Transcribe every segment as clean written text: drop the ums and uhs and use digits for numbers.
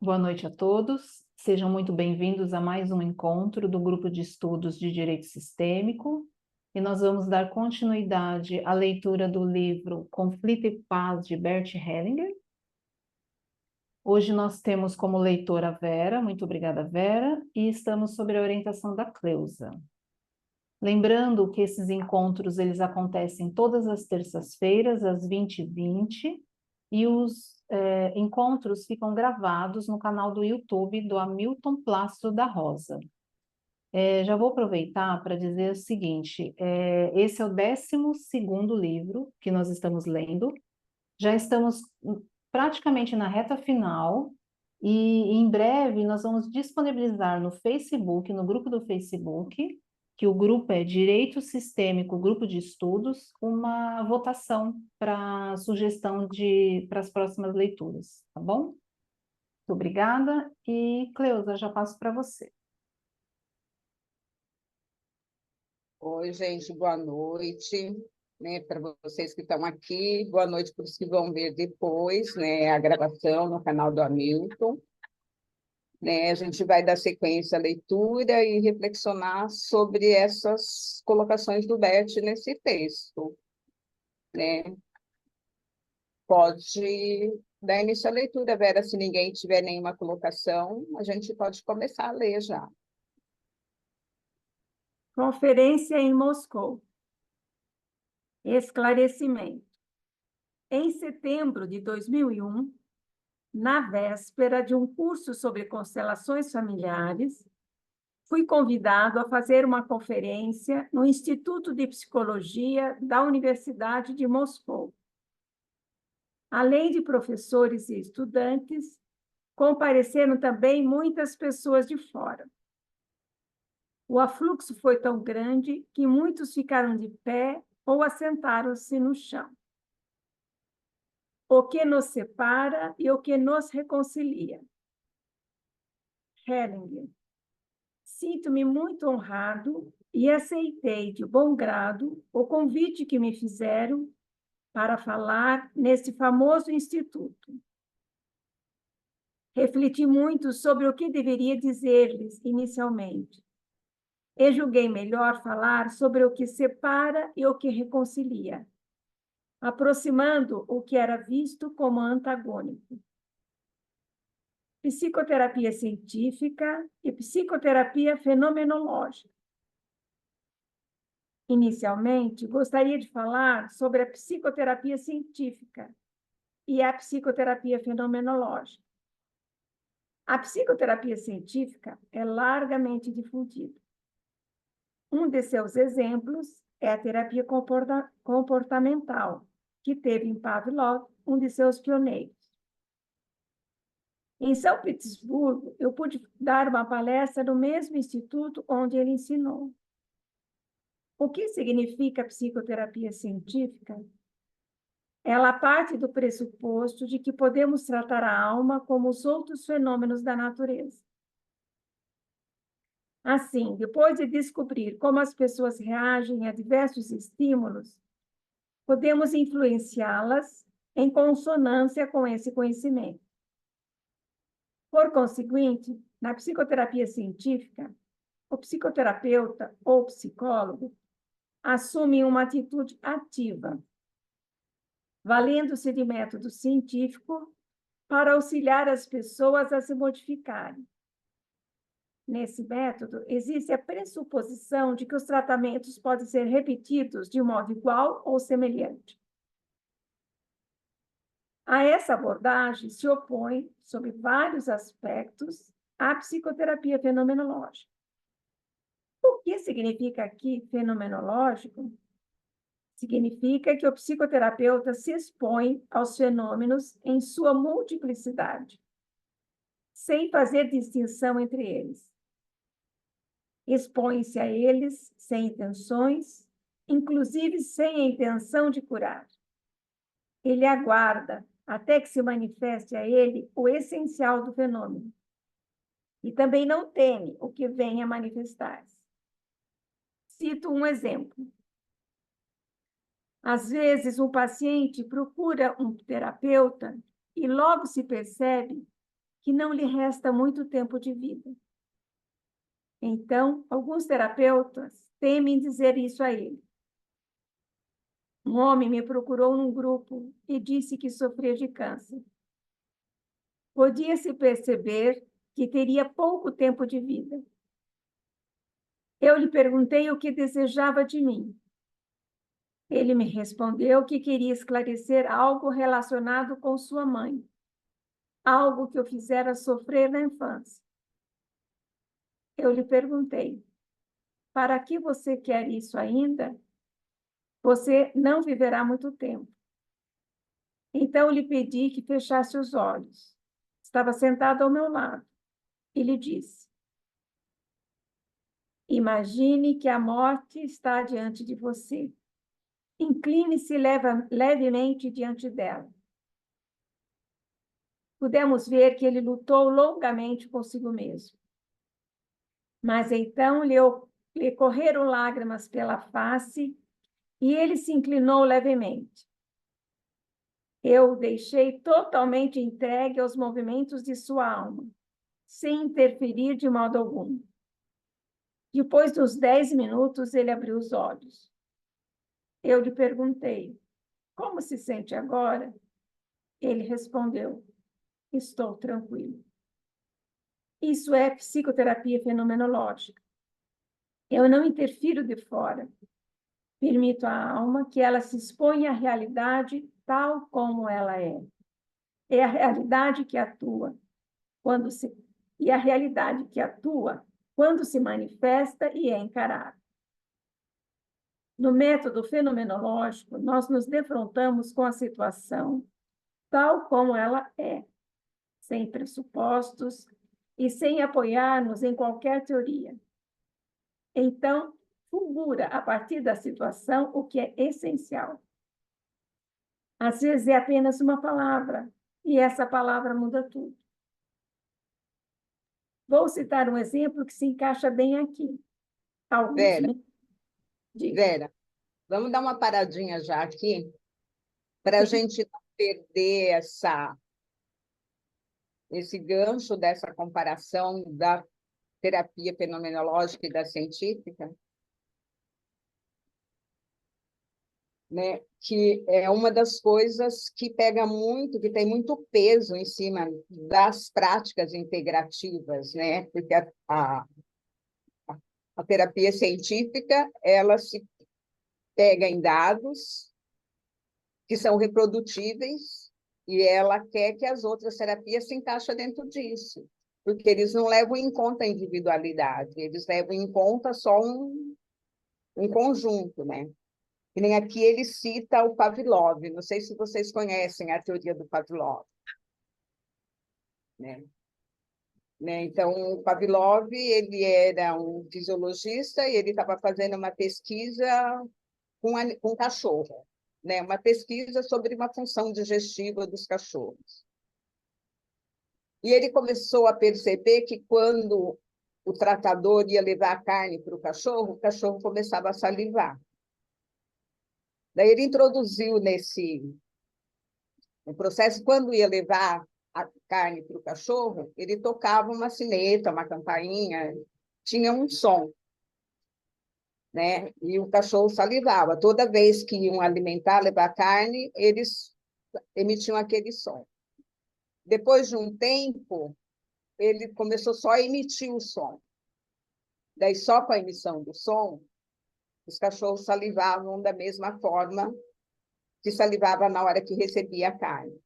Boa noite a todos. Sejam muito bem-vindos a mais um encontro do Grupo de Estudos de Direito Sistêmico. E nós vamos dar continuidade à leitura do livro Conflito e Paz, de Bert Hellinger. Hoje nós temos como leitora a Vera, muito obrigada, Vera, e estamos sob a orientação da Cleusa. Lembrando que esses encontros eles acontecem todas as terças-feiras, às 20h20, e os encontros ficam gravados no canal do YouTube do Hamilton Plácido da Rosa. Já vou aproveitar para dizer o seguinte, esse é o 12º livro que nós estamos lendo, já estamos praticamente na reta final, e em breve nós vamos disponibilizar no Facebook, no grupo do Facebook, que o grupo é Direito Sistêmico, Grupo de Estudos, uma votação para sugestão para as próximas leituras, tá bom? Muito obrigada, e Cleusa, já passo para você. Oi, gente, boa noite, né, para vocês que estão aqui, boa noite para os que vão ver depois, né, a gravação no canal do Hamilton. Né, a gente vai dar sequência à leitura e reflexionar sobre essas colocações do Bert nesse texto, né? Pode dar início à leitura, Vera, se ninguém tiver nenhuma colocação, a gente pode começar a ler já. Conferência em Moscou. Esclarecimento. Em setembro de 2001, na véspera de um curso sobre constelações familiares, fui convidado a fazer uma conferência no Instituto de Psicologia da Universidade de Moscou. Além de professores e estudantes, compareceram também muitas pessoas de fora. O afluxo foi tão grande que muitos ficaram de pé ou assentaram-se no chão. O que nos separa e o que nos reconcilia. Hellinger. Sinto-me muito honrado e aceitei de bom grado o convite que me fizeram para falar nesse famoso instituto. Refleti muito sobre o que deveria dizer-lhes inicialmente. E julguei melhor falar sobre o que separa e o que reconcilia, aproximando o que era visto como antagônico. Psicoterapia científica e psicoterapia fenomenológica. Inicialmente, gostaria de falar sobre a psicoterapia científica e a psicoterapia fenomenológica. A psicoterapia científica é largamente difundida. Um de seus exemplos é a terapia comportamental, que teve em Pavlov um de seus pioneiros. Em São Petersburgo, eu pude dar uma palestra no mesmo instituto onde ele ensinou. O que significa psicoterapia científica? Ela parte do pressuposto de que podemos tratar a alma como os outros fenômenos da natureza. Assim, depois de descobrir como as pessoas reagem a diversos estímulos, podemos influenciá-las em consonância com esse conhecimento. Por conseguinte, na psicoterapia científica, o psicoterapeuta ou psicólogo assume uma atitude ativa, valendo-se de método científico para auxiliar as pessoas a se modificarem. Nesse método, existe a pressuposição de que os tratamentos podem ser repetidos de modo igual ou semelhante. A essa abordagem se opõe, sob vários aspectos, a psicoterapia fenomenológica. O que significa aqui fenomenológico? Significa que o psicoterapeuta se expõe aos fenômenos em sua multiplicidade, sem fazer distinção entre eles. Expõe-se a eles sem intenções, inclusive sem a intenção de curar. Ele aguarda até que se manifeste a ele o essencial do fenômeno. E também não teme o que venha manifestar-se. Cito um exemplo. Às vezes, um paciente procura um terapeuta e logo se percebe que não lhe resta muito tempo de vida. Então, alguns terapeutas temem dizer isso a ele. Um homem me procurou num grupo e disse que sofria de câncer. Podia-se perceber que teria pouco tempo de vida. Eu lhe perguntei o que desejava de mim. Ele me respondeu que queria esclarecer algo relacionado com sua mãe, algo que o fizera sofrer na infância. Eu lhe perguntei: para que você quer isso ainda? Você não viverá muito tempo. Então lhe pedi que fechasse os olhos. Estava sentado ao meu lado e lhe disse: imagine que a morte está diante de você. Incline-se levemente diante dela. Pudemos ver que ele lutou longamente consigo mesmo. Mas então lhe correram lágrimas pela face e ele se inclinou levemente. Eu o deixei totalmente entregue aos movimentos de sua alma, sem interferir de modo algum. Depois dos 10 minutos, ele abriu os olhos. Eu lhe perguntei: como se sente agora? Ele respondeu: estou tranquilo. Isso é psicoterapia fenomenológica. Eu não interfiro de fora. Permito à alma que ela se exponha à realidade tal como ela é. É a realidade que atua e a realidade que atua quando se manifesta e é encarada. No método fenomenológico, nós nos defrontamos com a situação tal como ela é, sem pressupostos e sem apoiar-nos em qualquer teoria. Então, fulgura a partir da situação o que é essencial. Às vezes é apenas uma palavra, e essa palavra muda tudo. Vou citar um exemplo que se encaixa bem aqui. Vera, Diga. Vera, vamos dar uma paradinha já aqui, para a gente não perder esse gancho dessa comparação da terapia fenomenológica e da científica, né? Que é uma das coisas que pega muito, que tem muito peso em cima das práticas integrativas, né? Porque a terapia científica, ela se pega em dados que são reprodutíveis e ela quer que as outras terapias se encaixem dentro disso, porque eles não levam em conta a individualidade, eles levam em conta só um conjunto, né? Que nem aqui ele cita o Pavlov, não sei se vocês conhecem a teoria do Pavlov, né? Então, o Pavlov, ele era um fisiologista e ele estava fazendo uma pesquisa com cachorro, né? Uma pesquisa sobre uma função digestiva dos cachorros. E ele começou a perceber que quando o tratador ia levar a carne para o cachorro começava a salivar. Daí ele introduziu no processo, quando ia levar a carne para o cachorro, ele tocava uma sineta, uma campainha, tinha um som, né? E o cachorro salivava. Toda vez que iam alimentar, levar carne, eles emitiam aquele som. Depois de um tempo, ele começou só a emitir o som. Daí, só com a emissão do som, os cachorros salivavam da mesma forma que salivava na hora que recebia a carne.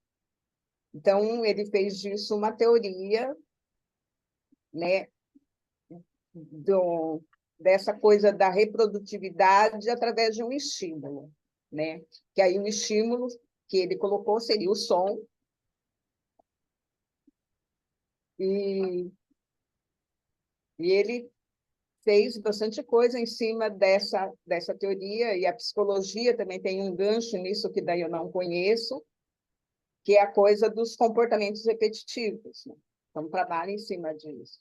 Então, ele fez disso uma teoria, né, dessa coisa da reprodutividade através de um estímulo, né? Que aí o estímulo que ele colocou seria o som, e ele fez bastante coisa em cima dessa teoria, e a psicologia também tem um gancho nisso que daí eu não conheço, que é a coisa dos comportamentos repetitivos, né? Então, trabalha em cima disso.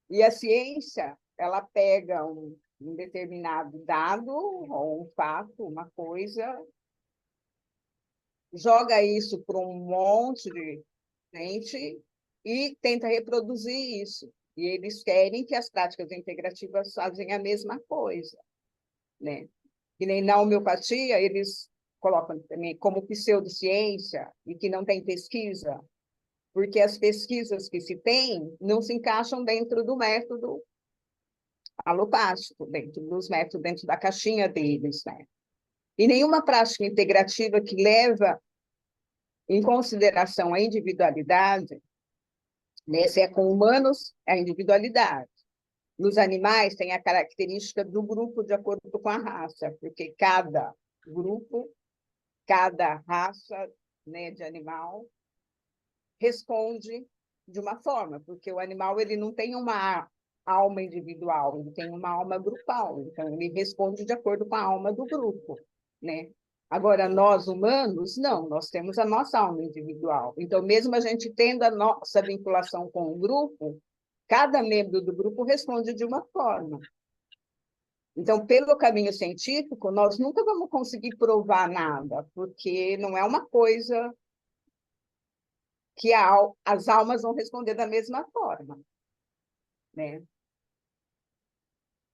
E a ciência, ela pega um determinado dado, ou um fato, uma coisa, joga isso para um monte gente, e tenta reproduzir isso. E eles querem que as práticas integrativas façam a mesma coisa, né? E nem na homeopatia, eles colocam também como pseudociência e que não tem pesquisa, porque as pesquisas que se tem não se encaixam dentro do método alopático, dentro dos métodos, dentro da caixinha deles, né? E nenhuma prática integrativa que leva em consideração a individualidade, né? Se é com humanos, é a individualidade. Nos animais, tem a característica do grupo de acordo com a raça, porque cada grupo, cada raça, né, de animal responde de uma forma, porque o animal ele não tem uma alma individual, ele tem uma alma grupal, então ele responde de acordo com a alma do grupo, né? Agora, nós humanos, não, nós temos a nossa alma individual. Então, mesmo a gente tendo a nossa vinculação com o grupo, cada membro do grupo responde de uma forma. Então, pelo caminho científico, nós nunca vamos conseguir provar nada, porque não é uma coisa que as almas vão responder da mesma forma, né?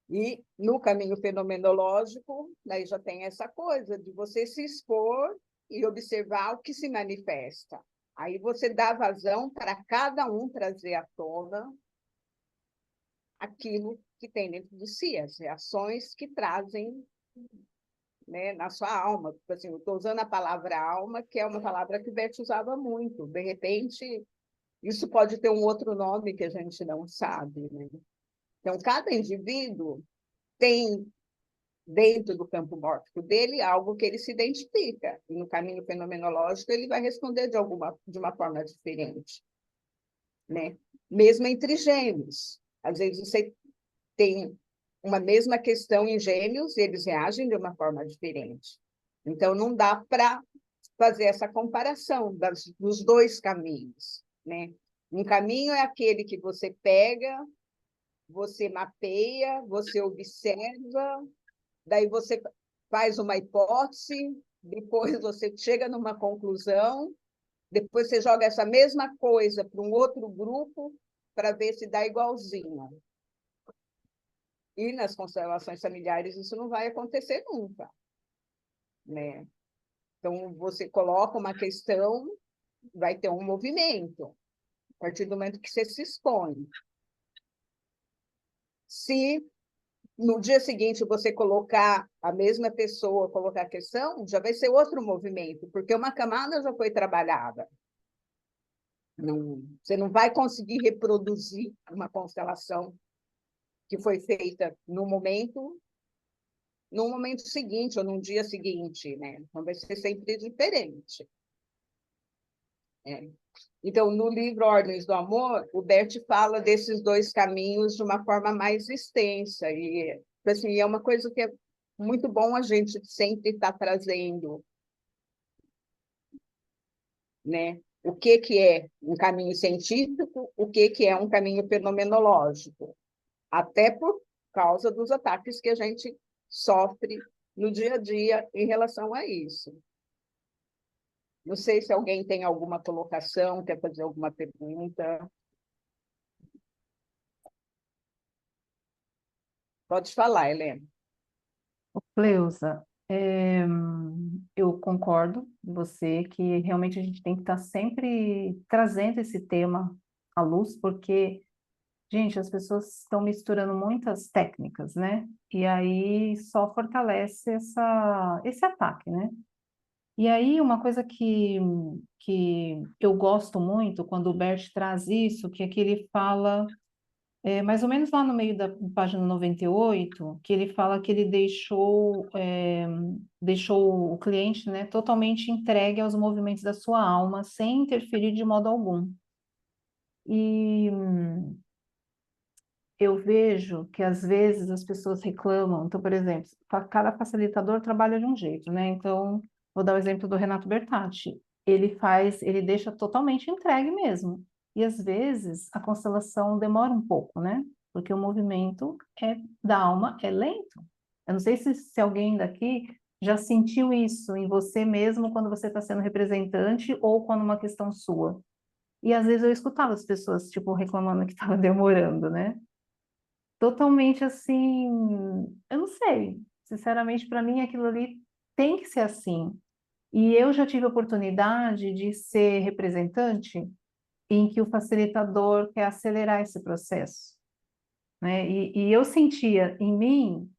E no caminho fenomenológico, daí já tem essa coisa de você se expor e observar o que se manifesta. Aí você dá vazão para cada um trazer à tona aquilo que tem dentro de si, as reações que trazem, né, na sua alma. Tipo assim, eu estou usando a palavra alma, que é uma palavra que o Bert usava muito. De repente, isso pode ter um outro nome que a gente não sabe, né? Então, cada indivíduo tem, dentro do campo mórfico dele, algo que ele se identifica. E no caminho fenomenológico, ele vai responder de uma forma diferente, né? Mesmo entre gêmeos. Às vezes, você tem uma mesma questão em gêmeos e eles reagem de uma forma diferente. Então, não dá para fazer essa comparação dos dois caminhos, né? Um caminho é aquele que você pega, você mapeia, você observa, daí você faz uma hipótese, depois você chega numa conclusão, depois você joga essa mesma coisa para um outro grupo para ver se dá igualzinho. E nas constelações familiares isso não vai acontecer nunca, né? Então, você coloca uma questão, vai ter um movimento, a partir do momento que você se expõe. Se no dia seguinte você colocar a mesma pessoa, colocar a questão, já vai ser outro movimento, porque uma camada já foi trabalhada. Não, você não vai conseguir reproduzir uma constelação que foi feita no momento seguinte, ou no dia seguinte, né? Então, vai ser sempre diferente. É. Então, no livro Ordens do Amor, o Bert fala desses dois caminhos de uma forma mais extensa, e assim, é uma coisa que é muito bom a gente sempre estar trazendo, né? O que é um caminho científico, o que é um caminho fenomenológico, até por causa dos ataques que a gente sofre no dia a dia em relação a isso. Não sei se alguém tem alguma colocação, quer fazer alguma pergunta. Pode falar, Helena. Cleusa, eu concordo com você que realmente a gente tem que estar sempre trazendo esse tema à luz, porque, gente, as pessoas estão misturando muitas técnicas, né? E aí só fortalece esse ataque, né? E aí uma coisa que eu gosto muito quando o Bert traz isso, que é que ele fala mais ou menos lá no meio da página 98, que ele fala que ele deixou o cliente, né, totalmente entregue aos movimentos da sua alma, sem interferir de modo algum. E eu vejo que às vezes as pessoas reclamam. Então, por exemplo, cada facilitador trabalha de um jeito, né? Então, vou dar o exemplo do Renato Bertatti. Ele deixa totalmente entregue mesmo. E às vezes a constelação demora um pouco, né? Porque o movimento da alma é lento. Eu não sei se alguém daqui já sentiu isso em você mesmo quando você está sendo representante ou quando uma questão sua. E às vezes eu escutava as pessoas, tipo, reclamando que estava demorando, né? Totalmente assim, eu não sei. Sinceramente, para mim aquilo ali tem que ser assim. E eu já tive a oportunidade de ser representante em que o facilitador quer acelerar esse processo, né? E eu sentia em mim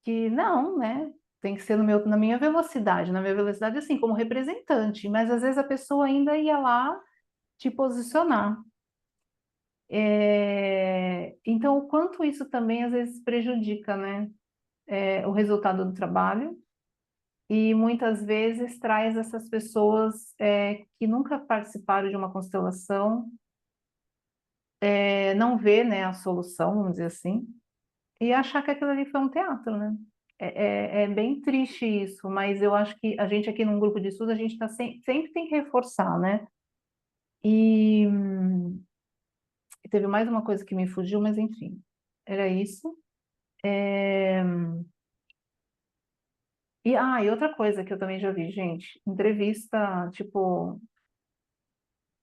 que não, né? Tem que ser no meu, na minha velocidade assim, como representante, mas às vezes a pessoa ainda ia lá te posicionar. Então, o quanto isso também às vezes prejudica, né? O resultado do trabalho e muitas vezes traz essas pessoas que nunca participaram de uma constelação, não vê, né, a solução, vamos dizer assim, e achar que aquilo ali foi um teatro, né? É bem triste isso, mas eu acho que a gente aqui num grupo de estudo, a gente tá sempre tem que reforçar, né? E teve mais uma coisa que me fugiu, mas enfim, era isso. É, e outra coisa que eu também já vi, gente, entrevista, tipo,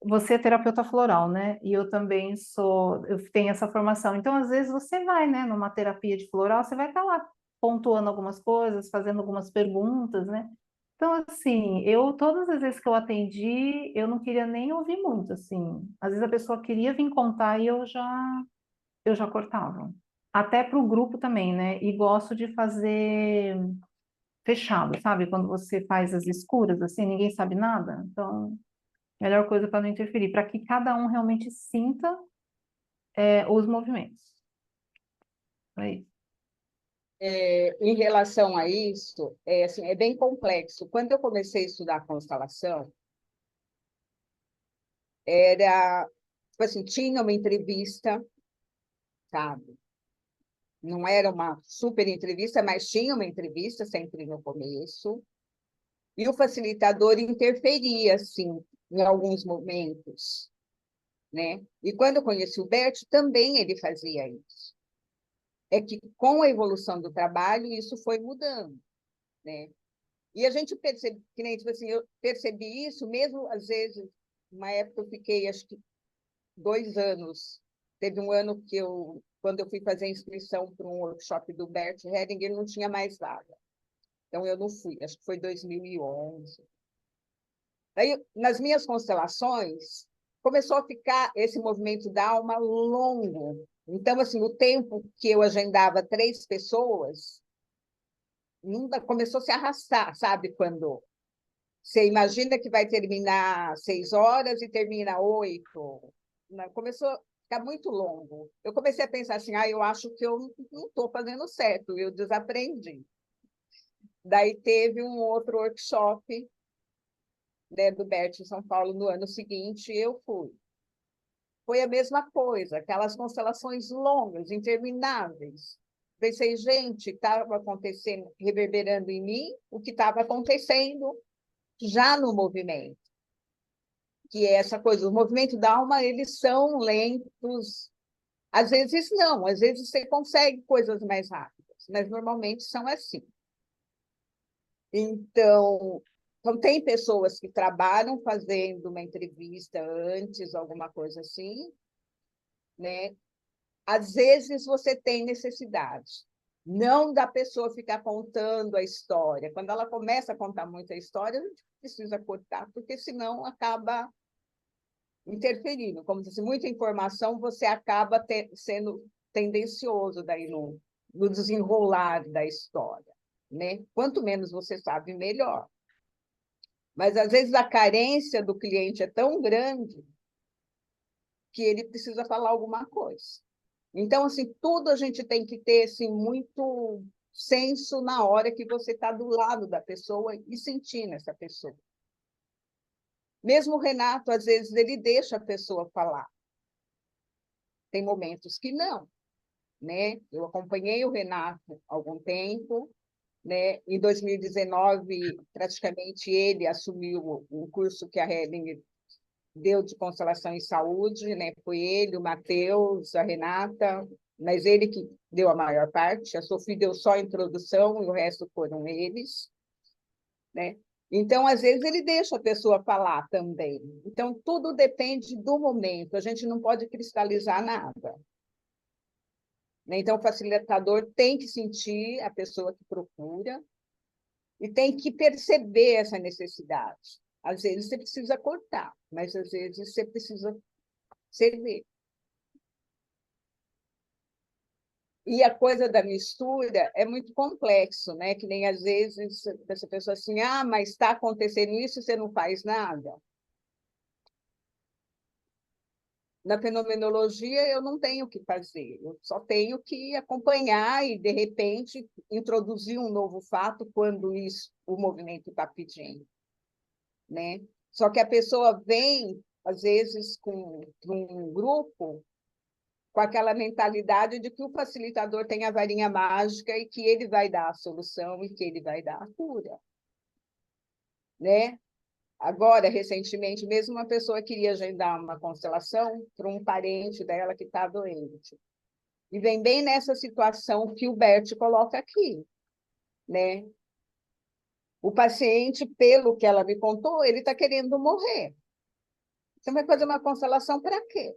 você é terapeuta floral, né? E eu também sou, eu tenho essa formação. Então, às vezes, você vai, né, numa terapia de floral, você vai estar lá pontuando algumas coisas, fazendo algumas perguntas, né? Então, assim, todas as vezes que eu atendi, eu não queria nem ouvir muito, assim. Às vezes a pessoa queria vir contar e eu já cortava. Até para o grupo também, né? E gosto de fazer fechado, sabe? Quando você faz as escuras, assim, ninguém sabe nada. Então, melhor coisa para não interferir, para que cada um realmente sinta os movimentos. É isso. Em relação a isso, assim, é bem complexo. Quando eu comecei a estudar constelação, era, tipo assim, tinha uma entrevista, sabe? Não era uma super entrevista, mas tinha uma entrevista sempre no começo. E o facilitador interferia, assim, em alguns momentos, né? E quando eu conheci o Bert, também ele fazia isso. É que, com a evolução do trabalho, isso foi mudando, né? E a gente percebe, que nem, tipo assim, eu percebi isso mesmo, às vezes, uma época eu fiquei, acho que 2 anos. Teve um ano que quando eu fui fazer a inscrição para um workshop do Bert Hellinger, não tinha mais vaga. Então, eu não fui, acho que foi 2011. Aí, nas minhas constelações, começou a ficar esse movimento da alma longo. Então, assim, o tempo que eu agendava 3 pessoas, começou a se arrastar, sabe? Quando você imagina que vai terminar 6 horas e termina 8. Começou a ficar muito longo. Eu comecei a pensar assim, eu acho que eu não estou fazendo certo, eu desaprendi. Daí teve um outro workshop, né, do Bert em São Paulo no ano seguinte, e eu fui. Foi a mesma coisa, aquelas constelações longas, intermináveis. Pensei, gente, estava acontecendo, reverberando em mim o que estava acontecendo já no movimento, que é essa coisa, o movimento da alma, eles são lentos, às vezes não, às vezes você consegue coisas mais rápidas, mas normalmente são assim. Então, tem pessoas que trabalham fazendo uma entrevista antes, alguma coisa assim, né? Às vezes você tem necessidade, não da pessoa ficar contando a história. Quando ela começa a contar muito a história, a gente precisa cortar, porque senão acaba interferindo. Como se muita informação, você acaba sendo tendencioso daí no desenrolar da história, né? Quanto menos você sabe, melhor. Mas, às vezes, a carência do cliente é tão grande que ele precisa falar alguma coisa. Então, assim, tudo a gente tem que ter assim, muito senso na hora que você está do lado da pessoa e sentindo essa pessoa. Mesmo o Renato, às vezes, ele deixa a pessoa falar. Tem momentos que não, né? Eu acompanhei o Renato há algum tempo, né? Em 2019, praticamente ele assumiu o curso que a Helen deu de constelação em saúde, né? Foi ele, o Matheus, a Renata, mas ele que deu a maior parte. A Sofia deu só a introdução e o resto foram eles, né? Então, às vezes, ele deixa a pessoa falar também. Então, tudo depende do momento, a gente não pode cristalizar nada. Né? Então, o facilitador tem que sentir a pessoa que procura e tem que perceber essa necessidade. Às vezes, você precisa cortar, mas às vezes você precisa servir. E a coisa da mistura é muito complexo, né? Que nem às vezes essa pessoa assim, ah, mas está acontecendo isso e você não faz nada. Na fenomenologia, eu não tenho o que fazer, eu só tenho que acompanhar e, de repente, introduzir um novo fato quando isso, o movimento está pedindo. Né? Só que a pessoa vem, às vezes, com um grupo com aquela mentalidade de que o facilitador tem a varinha mágica e que ele vai dar a solução e que ele vai dar a cura. Né? Agora, recentemente, mesmo uma pessoa queria agendar uma constelação para um parente dela que está doente. E vem bem nessa situação que o Bert coloca aqui. Né? O paciente, pelo que ela me contou, ele está querendo morrer. Você vai fazer uma constelação para quê?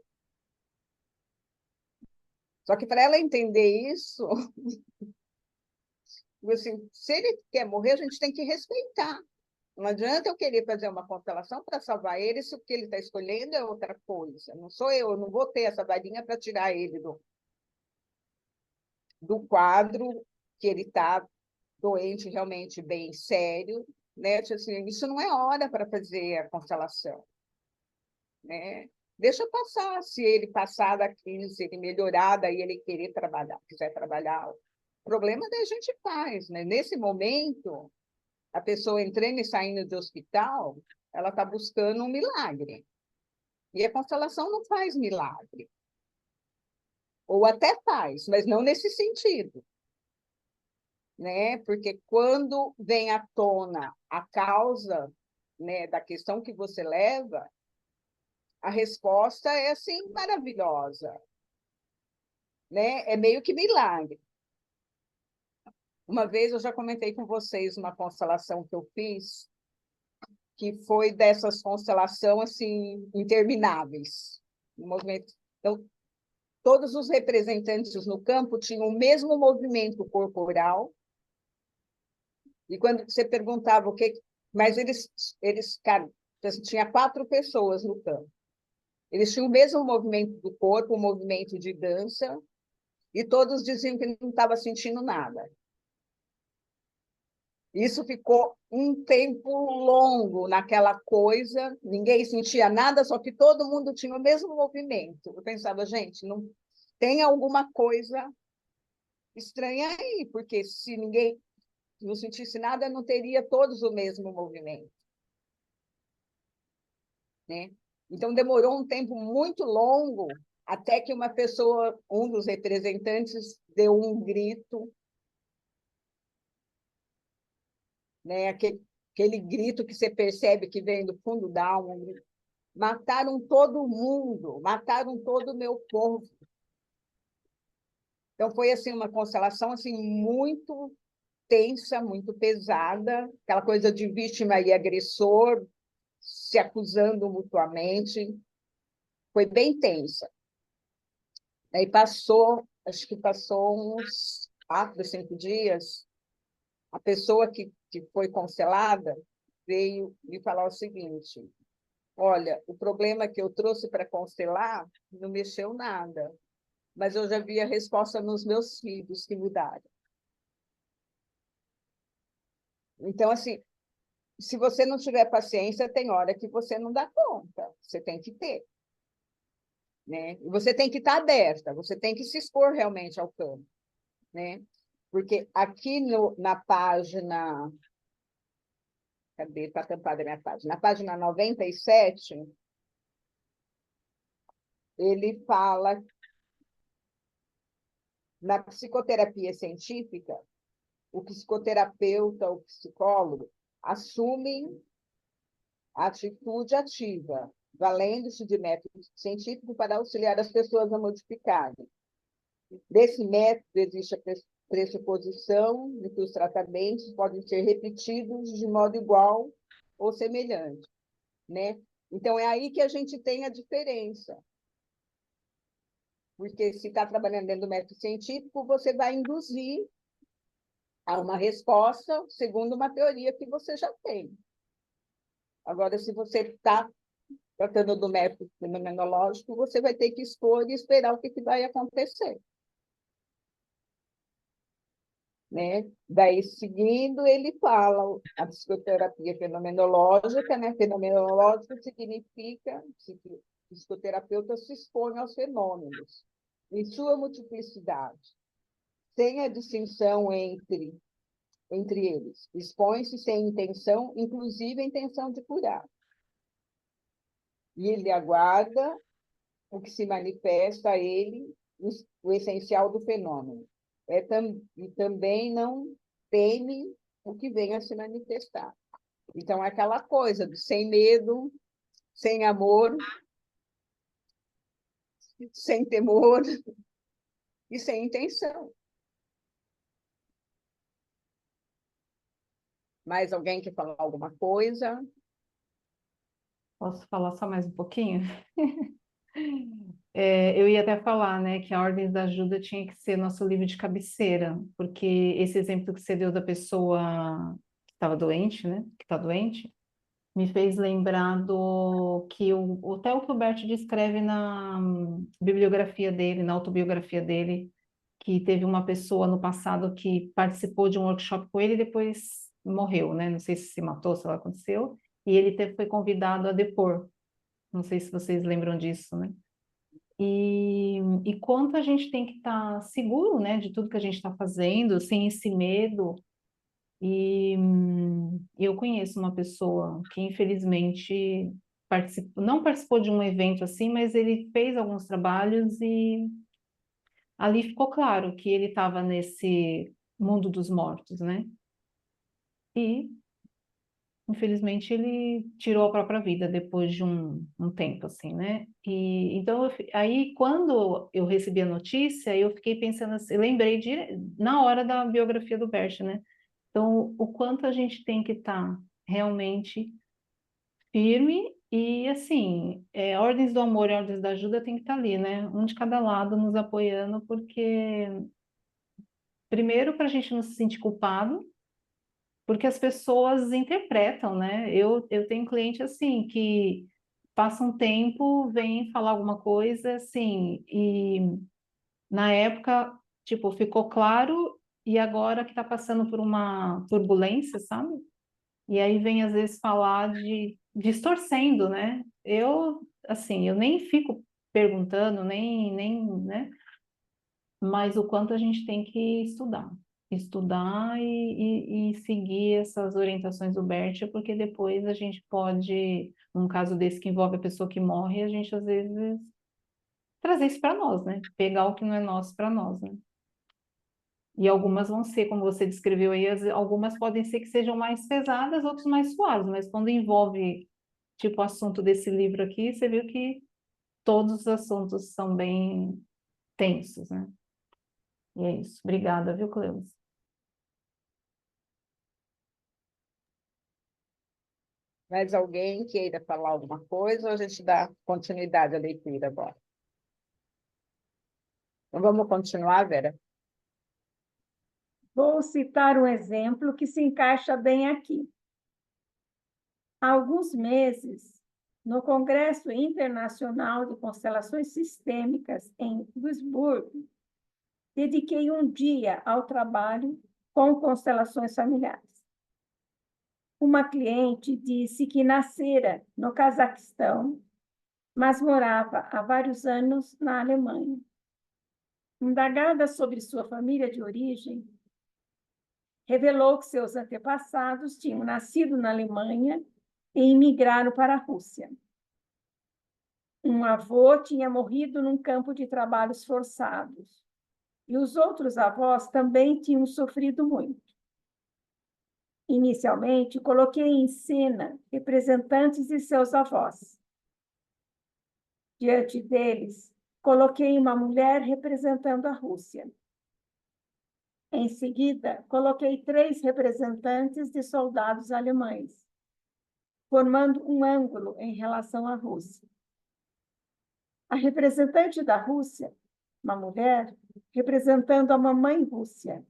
Só que para ela entender isso, assim, se ele quer morrer, a gente tem que respeitar. Não adianta eu querer fazer uma constelação para salvar ele se o que ele está escolhendo é outra coisa. Não sou eu não vou ter essa varinha para tirar ele do quadro que ele está doente realmente bem sério. Né? Assim, isso não é hora para fazer a constelação. Né? Deixa passar, se ele passar daqui, se ele melhorar, daí ele querer trabalhar, quiser trabalhar. O problema da gente faz, né? Nesse momento, a pessoa entrando e saindo do hospital, ela está buscando um milagre. E a constelação não faz milagre. Ou até faz, mas não nesse sentido. Né? Porque quando vem à tona a causa, né, da questão que você leva, a resposta é assim maravilhosa. Né? É meio que milagre. Uma vez eu já comentei com vocês uma constelação que eu fiz, que foi dessas constelações assim, intermináveis. Um movimento. Então, todos os representantes no campo tinham o mesmo movimento corporal, e quando você perguntava o que... Mas cara, tinha 4 pessoas no campo. Eles tinham o mesmo movimento do corpo, o movimento de dança, e todos diziam que não estava sentindo nada. Isso ficou um tempo longo naquela coisa, ninguém sentia nada, só que todo mundo tinha o mesmo movimento. Eu pensava, gente, não tem alguma coisa estranha aí, porque se ninguém não sentisse nada, não teria todos o mesmo movimento. Né? Então, demorou um tempo muito longo até que uma pessoa, um dos representantes, deu um grito, né? Aquele grito que você percebe que vem do fundo da alma. Mataram todo mundo, mataram todo o meu povo. Então, foi assim, uma constelação assim, muito tensa, muito pesada, aquela coisa de vítima e agressor se acusando mutuamente. Foi bem tensa. Aí passou, acho que passou uns 4, 5 dias, a pessoa que foi constelada veio me falar o seguinte: olha, o problema que eu trouxe para constelar não mexeu nada, mas eu já vi a resposta nos meus filhos que mudaram. Então, assim, se você não tiver paciência, tem hora que você não dá conta, você tem que ter. Né? E você tem que estar aberta, você tem que se expor realmente ao campo. Né? Porque aqui na página... Cadê? Está tampada a minha página. Na página 97, ele fala na psicoterapia científica, o psicoterapeuta, o psicólogo, assumem a atitude ativa, valendo-se de método científico para auxiliar as pessoas a modificarem. Desse método, existe a pressuposição de que os tratamentos podem ser repetidos de modo igual ou semelhante, né? Então, é aí que a gente tem a diferença. Porque se está trabalhando dentro do método científico, você vai induzir a uma resposta segundo uma teoria que você já tem. Agora, se você está tratando do método fenomenológico, você vai ter que expor e esperar o que vai acontecer. Né? Daí, seguindo, ele fala a psicoterapia fenomenológica, né? Fenomenológica significa que o psicoterapeuta se expõe aos fenômenos, em sua multiplicidade, sem a distinção entre eles. Expõe-se sem intenção, inclusive a intenção de curar. E ele aguarda o que se manifesta a ele, o essencial do fenômeno. E também não teme o que vem a se manifestar. Então, é aquela coisa do sem medo, sem amor, sem temor e sem intenção. Mais alguém quer falar alguma coisa? Posso falar só mais um pouquinho? Eu ia até falar, né, que a Ordens da Ajuda tinha que ser nosso livro de cabeceira, porque esse exemplo que você deu da pessoa que estava doente, né, que está doente, me fez lembrar do que até o que o Bert descreve na bibliografia dele, na autobiografia dele, que teve uma pessoa no passado que participou de um workshop com ele e depois morreu, né? Não sei se matou, se lá aconteceu, e ele foi convidado a depor. Não sei se vocês lembram disso, né? E quanto a gente tem que estar seguro, né, de tudo que a gente está fazendo, sem esse medo. E eu conheço uma pessoa que, infelizmente, não participou de um evento assim, mas ele fez alguns trabalhos e ali ficou claro que ele estava nesse mundo dos mortos, né? E, infelizmente, ele tirou a própria vida depois de um tempo, assim, né? E então, aí, quando eu recebi a notícia, eu fiquei pensando assim, eu lembrei na hora da biografia do Bert, né? Então, o quanto a gente tem que estar realmente firme e, assim, ordens do amor e ordens da ajuda tem que estar ali, né? Um de cada lado nos apoiando, porque, primeiro, para a gente não se sentir culpado, porque as pessoas interpretam, né? Eu tenho cliente, assim, que passa um tempo, vem falar alguma coisa, assim, e na época, tipo, ficou claro e agora que está passando por uma turbulência, sabe? E aí vem às vezes falar de distorcendo, né? Assim, eu nem fico perguntando, nem, né? Mas o quanto a gente tem que estudar e seguir essas orientações do Bert, porque depois a gente pode, num caso desse que envolve a pessoa que morre, a gente às vezes trazer isso para nós, né? Pegar o que não é nosso para nós, né? E algumas vão ser, como você descreveu aí, algumas podem ser que sejam mais pesadas, outras mais suaves, mas quando envolve, tipo, o assunto desse livro aqui, você viu que todos os assuntos são bem tensos, né? E é isso. Obrigada, viu, Cleusa? Mais alguém queira falar alguma coisa ou a gente dá continuidade à leitura agora? Então, vamos continuar, Vera? Vou citar um exemplo que se encaixa bem aqui. Há alguns meses, no Congresso Internacional de Constelações Sistêmicas, em Duisburgo, dediquei um dia ao trabalho com constelações familiares. Uma cliente disse que nascera no Cazaquistão, mas morava há vários anos na Alemanha. Indagada sobre sua família de origem, revelou que seus antepassados tinham nascido na Alemanha e imigraram para a Rússia. Um avô tinha morrido num campo de trabalhos forçados, e os outros avós também tinham sofrido muito. Inicialmente, coloquei em cena representantes de seus avós. Diante deles, coloquei uma mulher representando a Rússia. Em seguida, coloquei 3 representantes de soldados alemães. formando um ângulo em relação à Rússia. A representante da Rússia, uma mulher, representando a mamãe Rússia,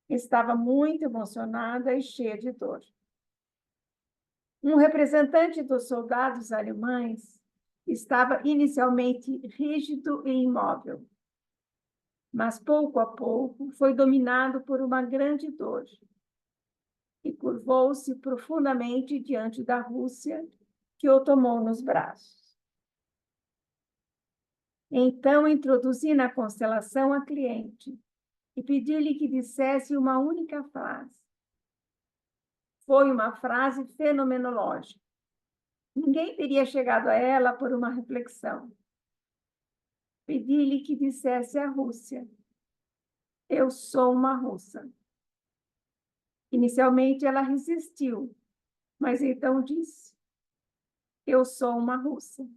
estava muito emocionada e cheia de dor. Um representante dos soldados alemães estava inicialmente rígido e imóvel, mas pouco a pouco foi dominado por uma grande dor e curvou-se profundamente diante da Rússia, que o tomou nos braços. Então introduzi na constelação a cliente e pedi-lhe que dissesse uma única frase. Foi uma frase fenomenológica. Ninguém teria chegado a ela por uma reflexão. Pedi-lhe que dissesse à Rússia: eu sou uma russa. Inicialmente ela resistiu, mas então disse: eu sou uma russa.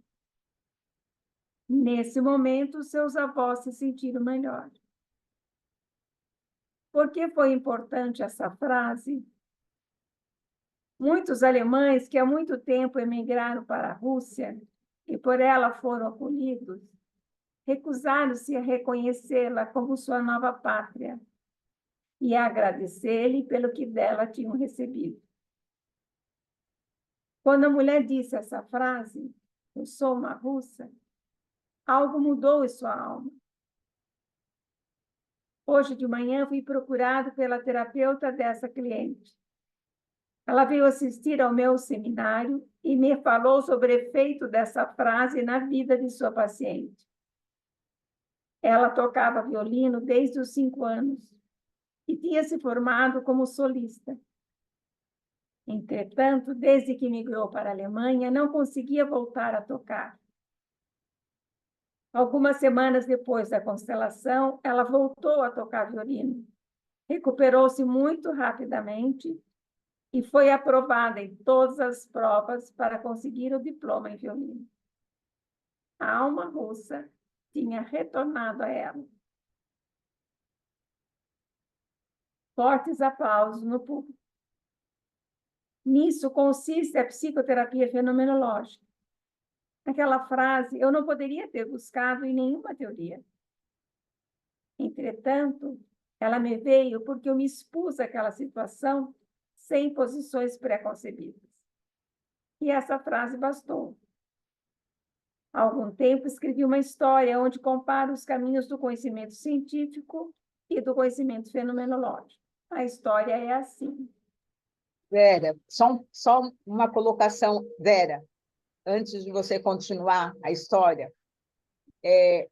Nesse momento, seus avós se sentiram melhor. Por que foi importante essa frase? Muitos alemães que há muito tempo emigraram para a Rússia e por ela foram acolhidos, recusaram-se a reconhecê-la como sua nova pátria e a agradecer-lhe pelo que dela tinham recebido. Quando a mulher disse essa frase, eu sou uma russa, algo mudou em sua alma. Hoje de manhã fui procurado pela terapeuta dessa cliente. Ela veio assistir ao meu seminário e me falou sobre o efeito dessa frase na vida de sua paciente. Ela tocava violino desde os 5 anos e tinha se formado como solista. Entretanto, desde que migrou para a Alemanha, não conseguia voltar a tocar. Algumas semanas depois da constelação, ela voltou a tocar violino. Recuperou-se muito rapidamente e foi aprovada em todas as provas para conseguir o diploma em violino. A alma russa tinha retornado a ela. Fortes aplausos no público. Nisso consiste a psicoterapia fenomenológica. Aquela frase eu não poderia ter buscado em nenhuma teoria. Entretanto, ela me veio porque eu me expus àquela situação sem posições pré-concebidas. E essa frase bastou. Há algum tempo escrevi uma história onde comparo os caminhos do conhecimento científico e do conhecimento fenomenológico. A história é assim. Vera, só uma colocação, Vera, antes de você continuar a história.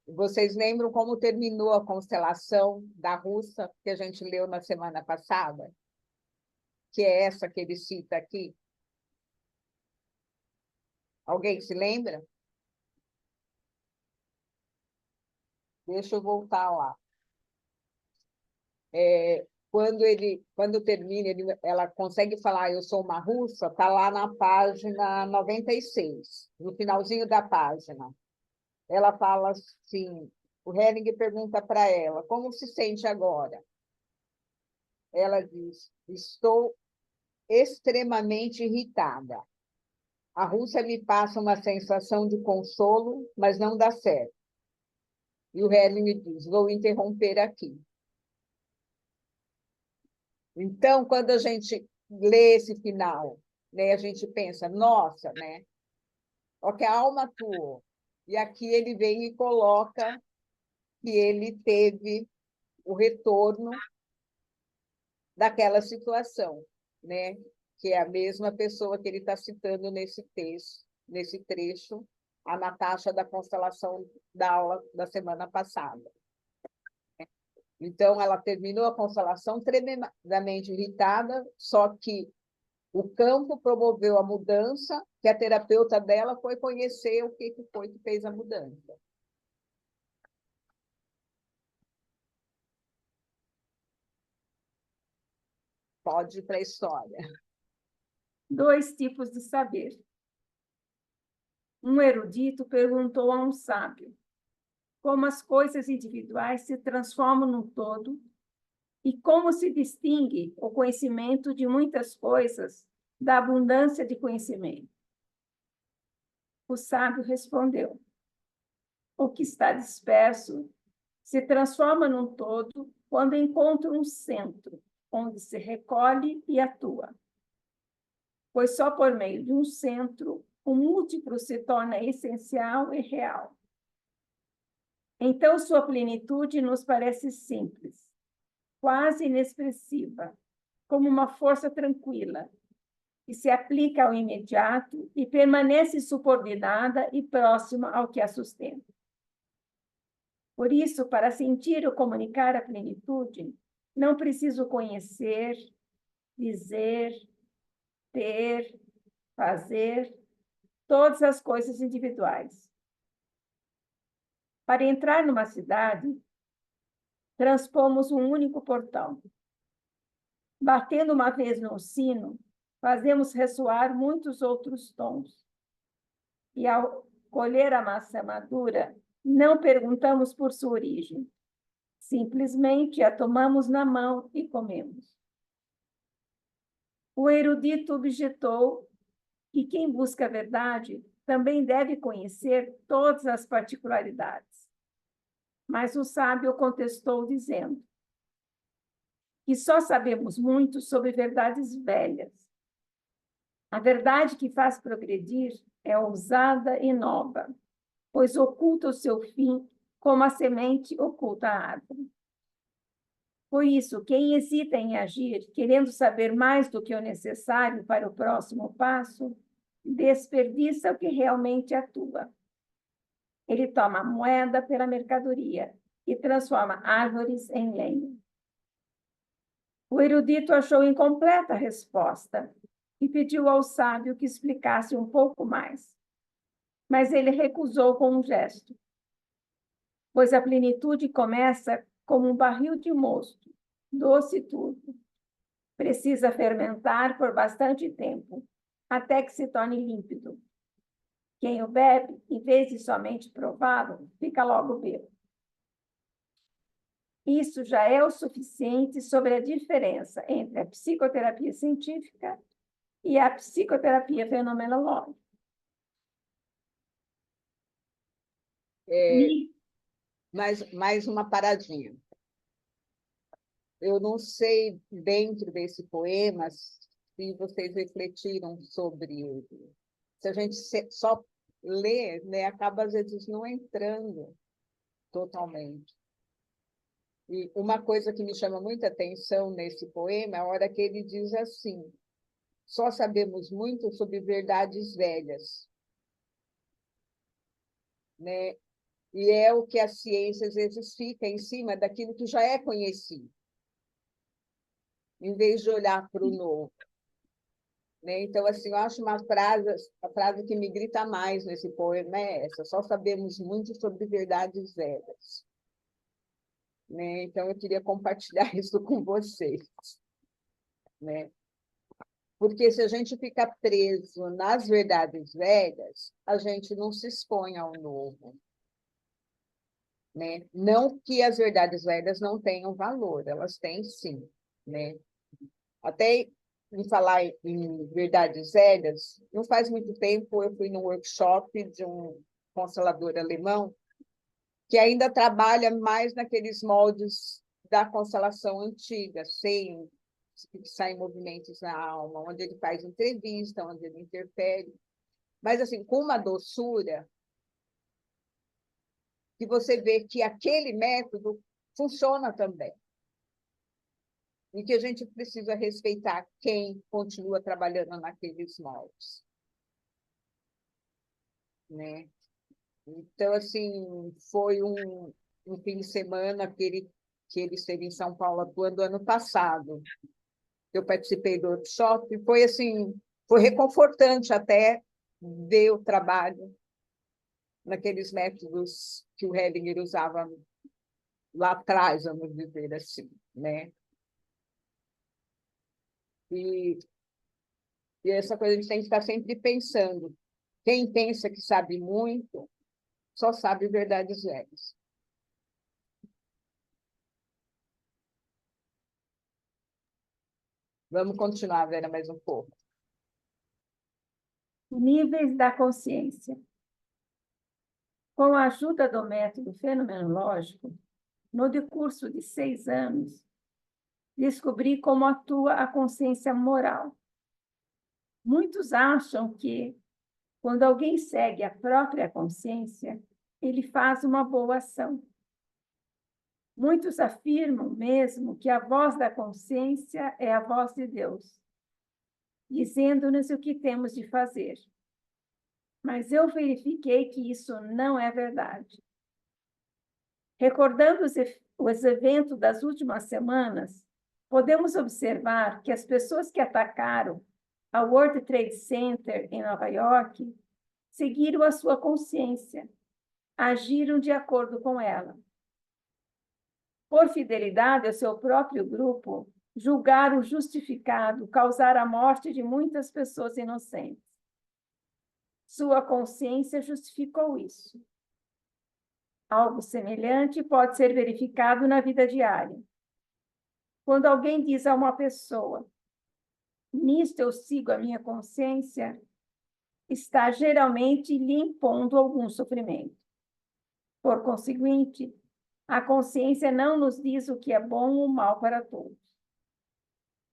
Vocês lembram como terminou a constelação da Russa, que a gente leu na semana passada? Que é essa que ele cita aqui? Alguém se lembra? Deixa eu voltar lá. Quando termina, ela consegue falar eu sou uma russa, está lá na página 96, no finalzinho da página. Ela fala assim, o Henning pergunta para ela, como se sente agora? Ela diz, estou extremamente irritada. A Rússia me passa uma sensação de consolo, mas não dá certo. E o Henning diz, vou interromper aqui. Então, quando a gente lê esse final, né, a gente pensa, nossa, né? Ó, que a alma atuou. E aqui ele vem e coloca que ele teve o retorno daquela situação, né? Que é a mesma pessoa que ele está citando nesse texto, nesse trecho, a Natasha da constelação da aula da semana passada. Então, ela terminou a constelação tremendamente irritada, só que o campo promoveu a mudança, que a terapeuta dela foi conhecer o que foi que fez a mudança. Pode ir para a história. 2 tipos de saber. Um erudito perguntou a um sábio como as coisas individuais se transformam no todo e como se distingue o conhecimento de muitas coisas da abundância de conhecimento. O sábio respondeu: o que está disperso se transforma num todo quando encontra um centro, onde se recolhe e atua. Pois só por meio de um centro, o múltiplo se torna essencial e real. Então, sua plenitude nos parece simples, quase inexpressiva, como uma força tranquila, que se aplica ao imediato e permanece subordinada e próxima ao que a sustenta. Por isso, para sentir ou comunicar a plenitude, não preciso conhecer, dizer, ter, fazer, todas as coisas individuais. Para entrar numa cidade, transpomos um único portão. Batendo uma vez no sino, fazemos ressoar muitos outros tons. E ao colher a maçã madura, não perguntamos por sua origem. Simplesmente a tomamos na mão e comemos. O erudito objetou que quem busca a verdade também deve conhecer todas as particularidades. Mas o sábio contestou dizendo que só sabemos muito sobre verdades velhas. A verdade que faz progredir é ousada e nova, pois oculta o seu fim como a semente oculta a árvore. Por isso, quem hesita em agir, querendo saber mais do que o necessário para o próximo passo, desperdiça o que realmente atua. Ele toma a moeda pela mercadoria e transforma árvores em lenha. O erudito achou incompleta a resposta e pediu ao sábio que explicasse um pouco mais. Mas ele recusou com um gesto, pois a plenitude começa como um barril de mosto, doce tudo. Precisa fermentar por bastante tempo, até que se torne límpido. Quem o bebe, em vez de somente prová-lo, fica logo bêbado. Isso já é o suficiente sobre a diferença entre a psicoterapia científica e a psicoterapia fenomenológica. Mais uma paradinha. Eu não sei, dentro desse poema, se vocês refletiram sobre ele. Se a gente só lê, né, acaba, às vezes, não entrando totalmente. E uma coisa que me chama muita atenção nesse poema é a hora que ele diz assim: só sabemos muito sobre verdades velhas. Né? E é o que a ciência, às vezes, fica em cima daquilo que já é conhecido, em vez de olhar para o novo. Né? Então, assim, eu acho a frase que me grita mais nesse poema é essa: só sabemos muito sobre verdades velhas. Né? Então, eu queria compartilhar isso com vocês. Né? Porque se a gente fica preso nas verdades velhas, a gente não se expõe ao novo. Né? Não que as verdades velhas não tenham valor, elas têm sim. Né? Até em falar em verdades velhas, não faz muito tempo eu fui num workshop de um constelador alemão que ainda trabalha mais naqueles moldes da constelação antiga, sem sair movimentos na alma, onde ele faz entrevista, onde ele interfere, mas assim, com uma doçura que você vê que aquele método funciona também. E que a gente precisa respeitar quem continua trabalhando naqueles moldes. Né? Então, assim, foi um fim de semana que ele esteve em São Paulo atuando ano passado. Eu participei do workshop, foi assim, foi reconfortante até ver o trabalho naqueles métodos que o Hellinger usava lá atrás, vamos dizer assim, né? E essa coisa a gente tem que estar sempre pensando. Quem pensa que sabe muito, só sabe verdades velhas. Vamos continuar, Vera, mais um pouco. Níveis da consciência. Com a ajuda do método fenomenológico, no decurso de 6 anos, descobri como atua a consciência moral. Muitos acham que, quando alguém segue a própria consciência, ele faz uma boa ação. Muitos afirmam mesmo que a voz da consciência é a voz de Deus, dizendo-nos o que temos de fazer. Mas eu verifiquei que isso não é verdade. Recordando os eventos das últimas semanas, podemos observar que as pessoas que atacaram a World Trade Center em Nova York seguiram a sua consciência, agiram de acordo com ela. Por fidelidade ao seu próprio grupo, julgaram justificado causar a morte de muitas pessoas inocentes. Sua consciência justificou isso. Algo semelhante pode ser verificado na vida diária. Quando alguém diz a uma pessoa, nisto eu sigo a minha consciência, está geralmente lhe impondo algum sofrimento. Por conseguinte, a consciência não nos diz o que é bom ou mal para todos.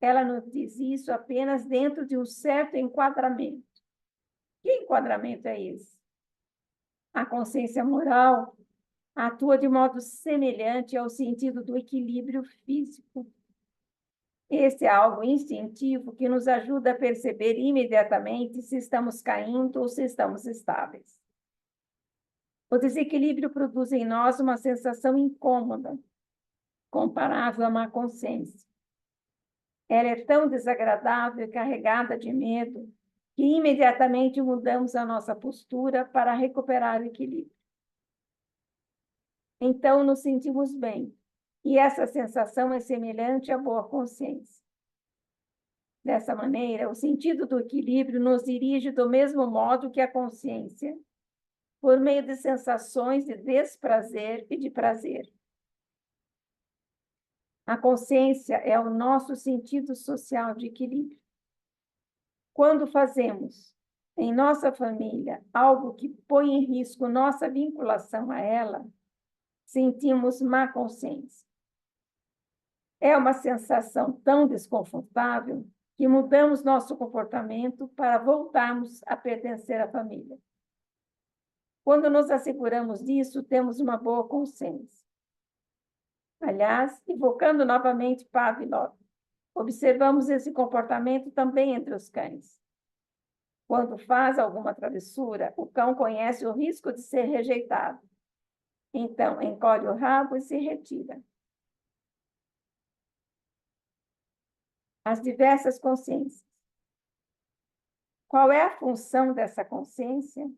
Ela nos diz isso apenas dentro de um certo enquadramento. Que enquadramento é esse? A consciência moral atua de modo semelhante ao sentido do equilíbrio físico. Esse é algo instintivo que nos ajuda a perceber imediatamente se estamos caindo ou se estamos estáveis. O desequilíbrio produz em nós uma sensação incômoda, comparável à má consciência. Ela é tão desagradável e carregada de medo que imediatamente mudamos a nossa postura para recuperar o equilíbrio. Então nos sentimos bem, e essa sensação é semelhante à boa consciência. Dessa maneira, o sentido do equilíbrio nos dirige do mesmo modo que a consciência, por meio de sensações de desprazer e de prazer. A consciência é o nosso sentido social de equilíbrio. Quando fazemos em nossa família algo que põe em risco nossa vinculação a ela, sentimos má consciência. É uma sensação tão desconfortável que mudamos nosso comportamento para voltarmos a pertencer à família. Quando nos asseguramos disso, temos uma boa consciência. Aliás, invocando novamente Pavlov, observamos esse comportamento também entre os cães. Quando faz alguma travessura, o cão conhece o risco de ser rejeitado. Então, encolhe o rabo e se retira. As diversas consciências. Qual é a função dessa consciência?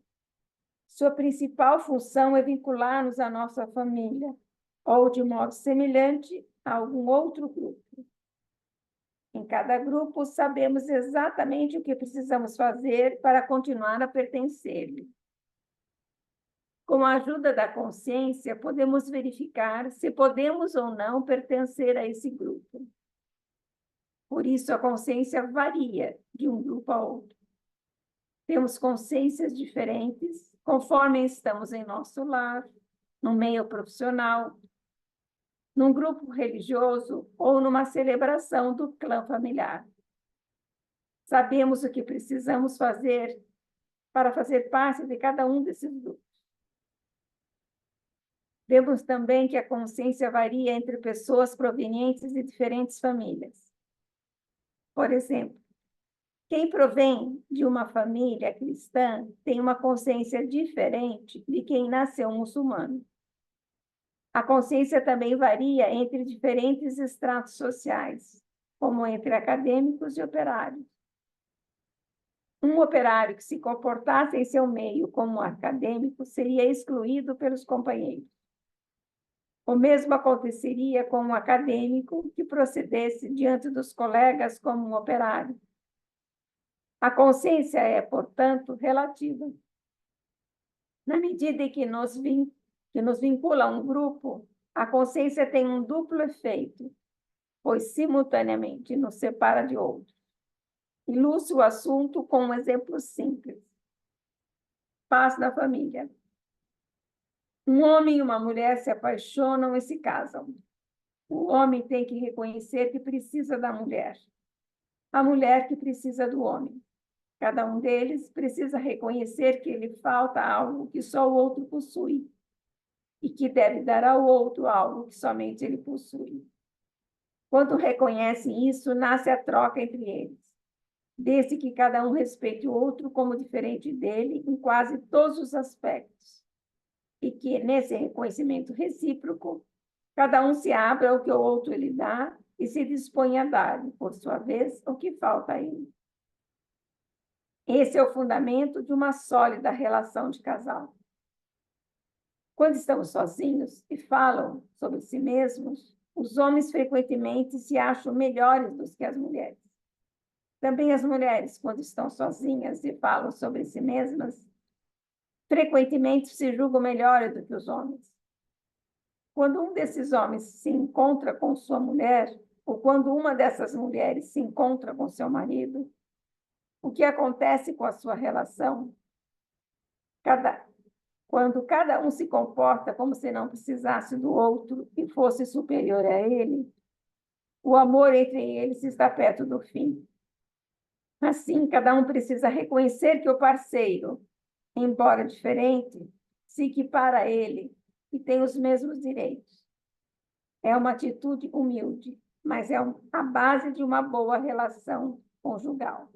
Sua principal função é vincular-nos à nossa família, ou de modo semelhante a algum outro grupo. Em cada grupo, sabemos exatamente o que precisamos fazer para continuar a pertencer-lhe. Com a ajuda da consciência, podemos verificar se podemos ou não pertencer a esse grupo. Por isso, a consciência varia de um grupo a outro. Temos consciências diferentes conforme estamos em nosso lar, no meio profissional, num grupo religioso ou numa celebração do clã familiar. Sabemos o que precisamos fazer para fazer parte de cada um desses grupos. Vemos também que a consciência varia entre pessoas provenientes de diferentes famílias. Por exemplo, quem provém de uma família cristã tem uma consciência diferente de quem nasceu muçulmano. A consciência também varia entre diferentes estratos sociais, como entre acadêmicos e operários. Um operário que se comportasse em seu meio como acadêmico seria excluído pelos companheiros. O mesmo aconteceria com um acadêmico que procedesse diante dos colegas como um operário. A consciência é, portanto, relativa. Na medida em que nos vincula a um grupo, a consciência tem um duplo efeito, pois simultaneamente nos separa de outros. Ilustro o assunto com um exemplo simples. paz da família. Um homem e uma mulher se apaixonam e se casam. O homem tem que reconhecer que precisa da mulher. A mulher que precisa do homem. Cada um deles precisa reconhecer que lhe falta algo que só o outro possui e que deve dar ao outro algo que somente ele possui. Quando reconhecem isso, nasce a troca entre eles, desde que cada um respeite o outro como diferente dele em quase todos os aspectos, e que, nesse reconhecimento recíproco, cada um se abra ao que o outro lhe dá e se dispõe a dar, por sua vez, o que falta a ele. Esse é o fundamento de uma sólida relação de casal. Quando estamos sozinhos e falam sobre si mesmos, os homens frequentemente se acham melhores do que as mulheres. Também as mulheres, quando estão sozinhas e falam sobre si mesmas, frequentemente se julgam melhores do que os homens. Quando um desses homens se encontra com sua mulher, ou quando uma dessas mulheres se encontra com seu marido, o que acontece com a sua relação? Quando cada um se comporta como se não precisasse do outro e fosse superior a ele, o amor entre eles está perto do fim. Assim, cada um precisa reconhecer que o parceiro, embora diferente, se equipara a ele e tem os mesmos direitos. É uma atitude humilde, mas é a base de uma boa relação conjugal.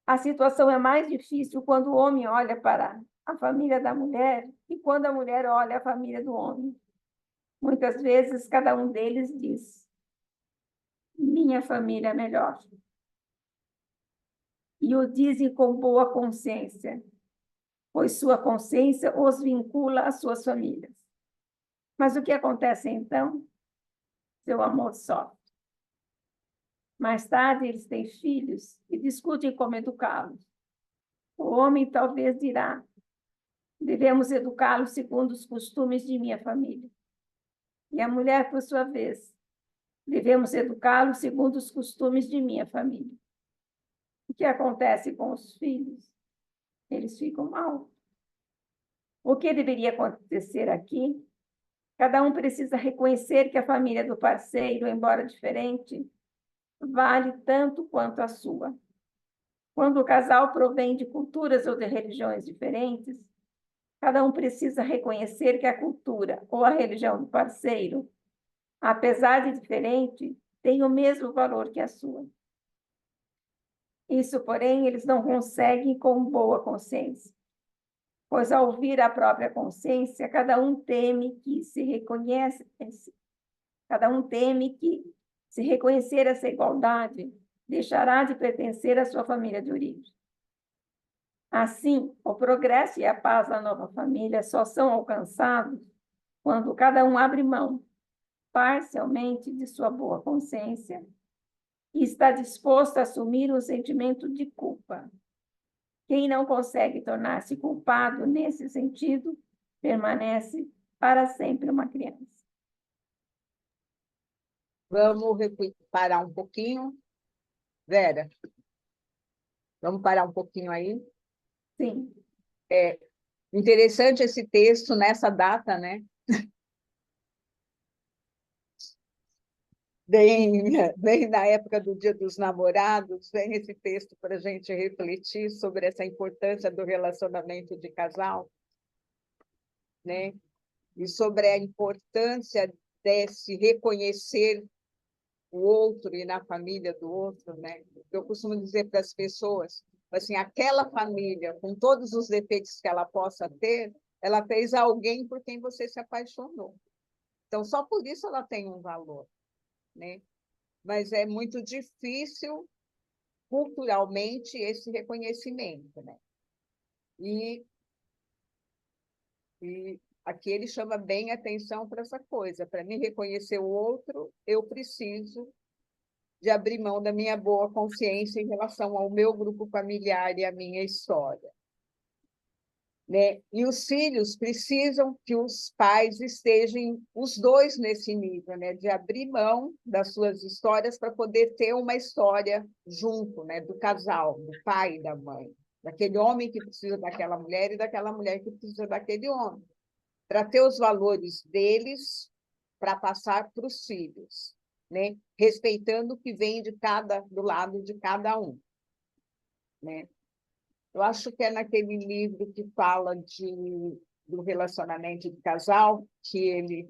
A situação é mais difícil quando o homem olha para a família da mulher e quando a mulher olha a família do homem. Muitas vezes, cada um deles diz: minha família é melhor. E o dizem com boa consciência, pois sua consciência os vincula às suas famílias. Mas o que acontece então? Seu amor sofre. Mais tarde, eles têm filhos e discutem como educá-los. O homem talvez dirá: devemos educá-los segundo os costumes de minha família. E a mulher, por sua vez: devemos educá-los segundo os costumes de minha família. O que acontece com os filhos? Eles ficam mal. O que deveria acontecer aqui? Cada um precisa reconhecer que a família do parceiro, embora diferente, vale tanto quanto a sua. Quando o casal provém de culturas ou de religiões diferentes, cada um precisa reconhecer que a cultura ou a religião do parceiro, apesar de diferente, tem o mesmo valor que a sua. Isso, porém, eles não conseguem com boa consciência, pois ao ouvir a própria consciência, cada um teme que se reconhecer essa igualdade, deixará de pertencer à sua família de origem. Assim, o progresso e a paz da nova família só são alcançados quando cada um abre mão, parcialmente, de sua boa consciência e está disposto a assumir um sentimento de culpa. Quem não consegue tornar-se culpado nesse sentido, permanece para sempre uma criança. Vamos parar um pouquinho. Vera, vamos parar um pouquinho aí? Sim. É interessante esse texto nessa data, né? Bem na época do Dia dos Namorados, vem esse texto para a gente refletir sobre essa importância do relacionamento de casal, né? E sobre a importância de se reconhecer o outro e na família do outro, né? Eu costumo dizer para as pessoas, assim, aquela família, com todos os defeitos que ela possa ter, ela fez alguém por quem você se apaixonou. Então, só por isso ela tem um valor, né? Mas é muito difícil, culturalmente, esse reconhecimento, né? E aqui ele chama bem atenção para essa coisa. Para mim reconhecer o outro, eu preciso de abrir mão da minha boa consciência em relação ao meu grupo familiar e à minha história, né? E os filhos precisam que os pais estejam os dois nesse nível, né? De abrir mão das suas histórias para poder ter uma história junto, né? Do casal, do pai e da mãe, daquele homem que precisa daquela mulher e daquela mulher que precisa daquele homem, para ter os valores deles para passar para os filhos, né? Respeitando o que vem do lado de cada um, né? Eu acho que é naquele livro que fala do relacionamento de casal, que ele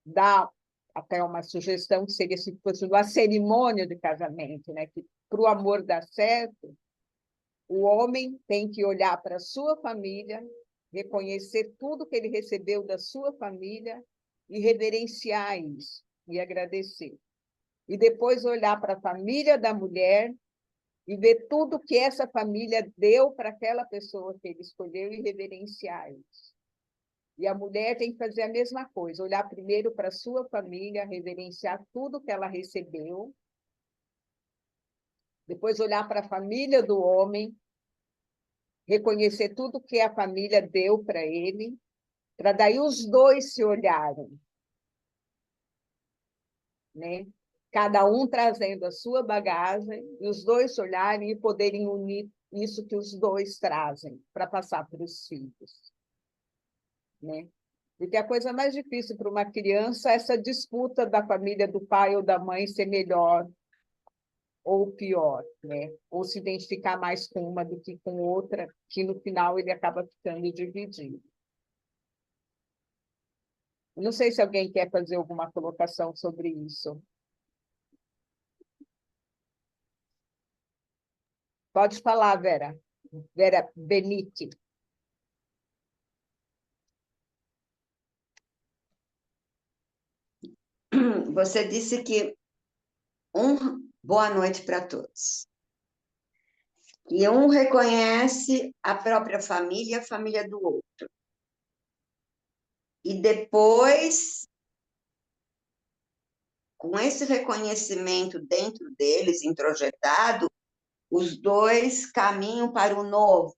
dá até uma sugestão que seria se fosse uma cerimônia de casamento, né? Que para o amor dar certo, o homem tem que olhar para a sua família, reconhecer tudo que ele recebeu da sua família e reverenciar isso e agradecer. E depois olhar para a família da mulher e ver tudo que essa família deu para aquela pessoa que ele escolheu e reverenciar isso. E a mulher tem que fazer a mesma coisa, olhar primeiro para a sua família, reverenciar tudo que ela recebeu, depois olhar para a família do homem, reconhecer tudo que a família deu para ele, para daí os dois se olharem, né? Cada um trazendo a sua bagagem, e os dois se olharem e poderem unir isso que os dois trazem para passar para os filhos, né? Porque a coisa mais difícil para uma criança é essa disputa da família do pai ou da mãe ser melhor ou pior, né? Ou se identificar mais com uma do que com outra, que no final ele acaba ficando dividido. Não sei se alguém quer fazer alguma colocação sobre isso. Pode falar, Vera. Vera Benite. Você disse que boa noite para todos. E um reconhece a própria família e a família do outro. E depois, com esse reconhecimento dentro deles, introjetado, os dois caminham para o novo,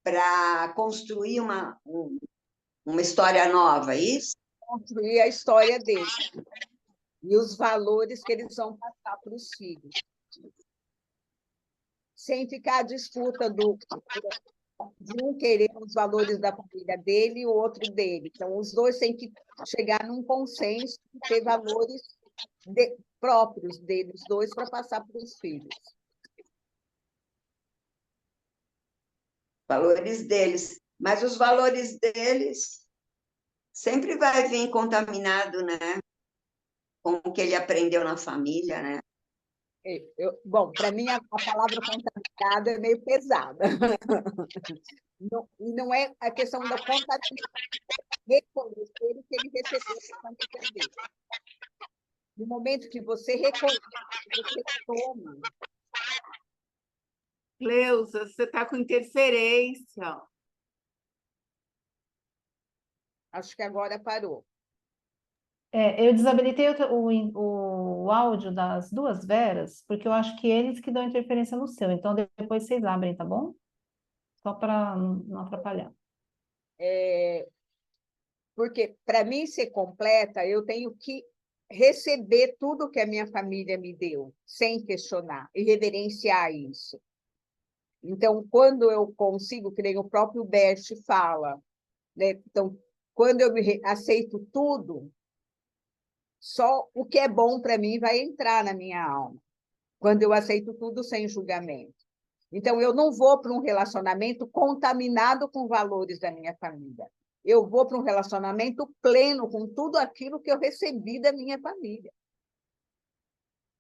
para construir uma história nova, é isso? Construir a história deles e os valores que eles vão passar para os filhos. Sem ficar a disputa de um querer os valores da família dele e o outro dele. Então, os dois têm que chegar num consenso e ter valores próprios deles dois para passar para os filhos. Valores deles. Mas os valores deles sempre vai vir contaminado, né? Com o que ele aprendeu na família, né? Bom, para mim, a palavra contaminada é meio pesada. Não é a questão da contaminação, reconhecer o que ele recebeu da família dele. No momento que você reconhece, você toma. Cleusa, você está com interferência. Acho que agora parou. Eu desabilitei o áudio das duas Veras, porque eu acho que eles que dão interferência no seu. Então, depois vocês abrem, tá bom? Só para não atrapalhar. Porque, para mim ser completa, eu tenho que receber tudo que a minha família me deu, sem questionar, e reverenciar isso. Então, quando eu consigo, que nem o próprio Bert fala, né? Então, quando eu aceito tudo, só o que é bom para mim vai entrar na minha alma. Quando eu aceito tudo sem julgamento. Então, eu não vou para um relacionamento contaminado com valores da minha família. Eu vou para um relacionamento pleno com tudo aquilo que eu recebi da minha família.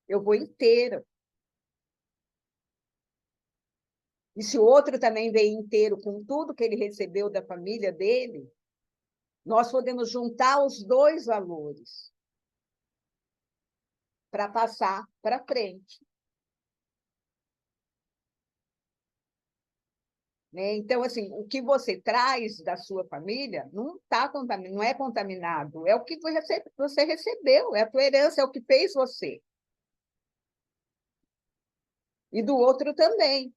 Eu vou inteiro. E se o outro também vem inteiro com tudo que ele recebeu da família dele, nós podemos juntar os dois valores para passar para frente. Né? Então, assim, o que você traz da sua família não é contaminado, é o que você recebeu, é a tua herança, é o que fez você. E do outro também.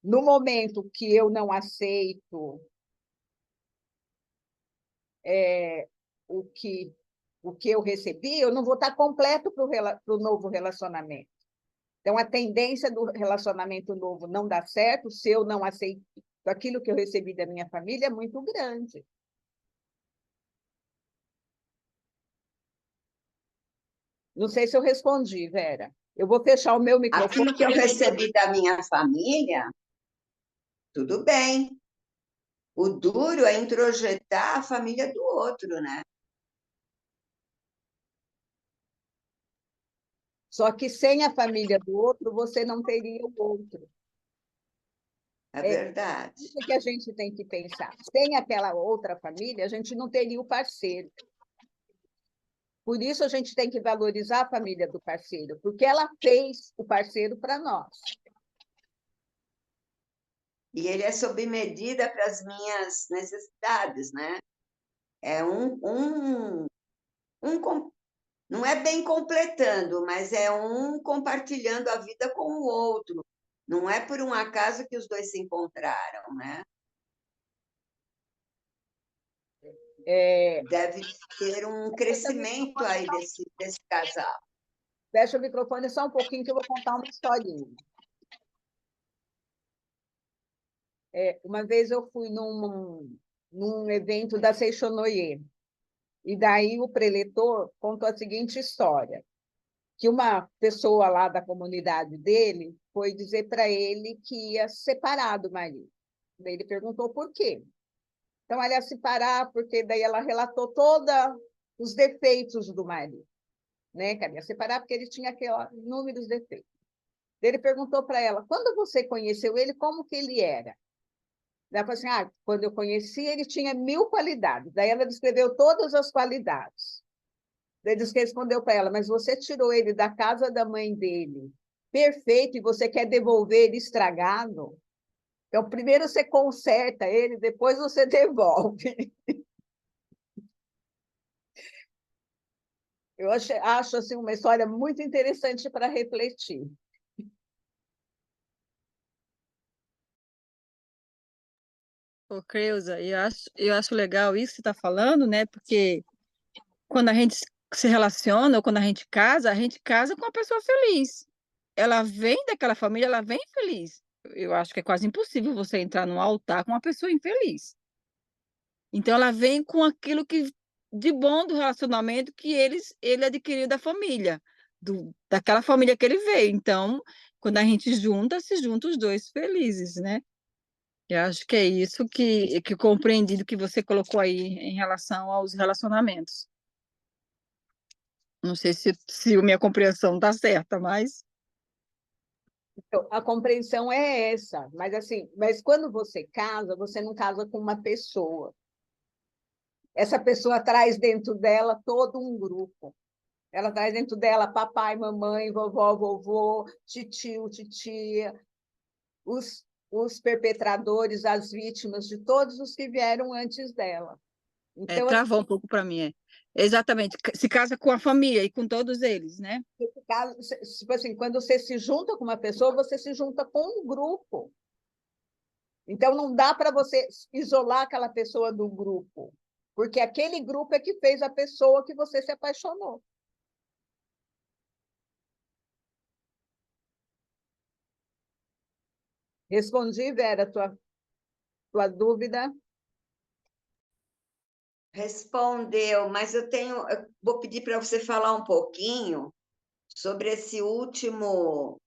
No momento que eu não aceito o que eu recebi, eu não vou estar completo para o novo relacionamento. Então, a tendência do relacionamento novo não dar certo, se eu não aceito aquilo que eu recebi da minha família, é muito grande. Não sei se eu respondi, Vera. Eu vou fechar o meu microfone. Aquilo que eu recebi da minha família, tudo bem. O duro é introjetar a família do outro, né? Só que sem a família do outro, você não teria o outro. É verdade. Isso que a gente tem que pensar. Sem aquela outra família, a gente não teria o parceiro. Por isso, a gente tem que valorizar a família do parceiro, porque ela fez o parceiro para nós. E ele é sob medida para as minhas necessidades, né? É não é bem completando, mas é um compartilhando a vida com o outro. Não é por um acaso que os dois se encontraram, né? Deve ter um crescimento aí desse casal. Fecha o microfone só um pouquinho que eu vou contar uma historinha. Uma vez eu fui num evento da Seixonoye, e daí o preletor contou a seguinte história, que uma pessoa lá da comunidade dele foi dizer para ele que ia se separar do marido. Daí ele perguntou por quê. Então, ela ia se separar porque daí ela relatou todos os defeitos do marido, né? Que ela ia separar porque ele tinha inúmeros defeitos. Daí ele perguntou para ela, quando você conheceu ele, como que ele era? Ela falou assim, quando eu conheci, ele tinha 1000 qualidades. Daí ela descreveu todas as qualidades. Daí ele respondeu para ela, mas você tirou ele da casa da mãe dele, perfeito, e você quer devolver ele estragado? Então, primeiro você conserta ele, depois você devolve. Eu acho assim, uma história muito interessante para refletir. Ô, Creuza, eu acho legal isso que você está falando, né? Porque quando a gente se relaciona ou quando a gente casa com uma pessoa feliz. Ela vem daquela família, ela vem feliz. Eu acho que é quase impossível você entrar num altar com uma pessoa infeliz. Então, ela vem com aquilo que de bom do relacionamento que ele adquiriu da família, daquela família que ele veio. Então, quando a gente junta, se junta os dois felizes, né? Eu acho que é isso que compreendi do que você colocou aí em relação aos relacionamentos. Não sei se a minha compreensão está certa, mas Então, a compreensão é essa, mas quando você casa, você não casa com uma pessoa. Essa pessoa traz dentro dela todo um grupo. Ela traz dentro dela papai, mamãe, vovó, vovô, titio, titia, os perpetradores, as vítimas de todos os que vieram antes dela. Então, travou um pouco para mim. Exatamente, se casa com a família e com todos eles, né? tipo assim, quando você se junta com uma pessoa, você se junta com um grupo. Então, não dá para você isolar aquela pessoa do grupo, porque aquele grupo é que fez a pessoa que você se apaixonou. Respondi, Vera, tua dúvida? Respondeu, mas eu vou pedir para você falar um pouquinho sobre esse último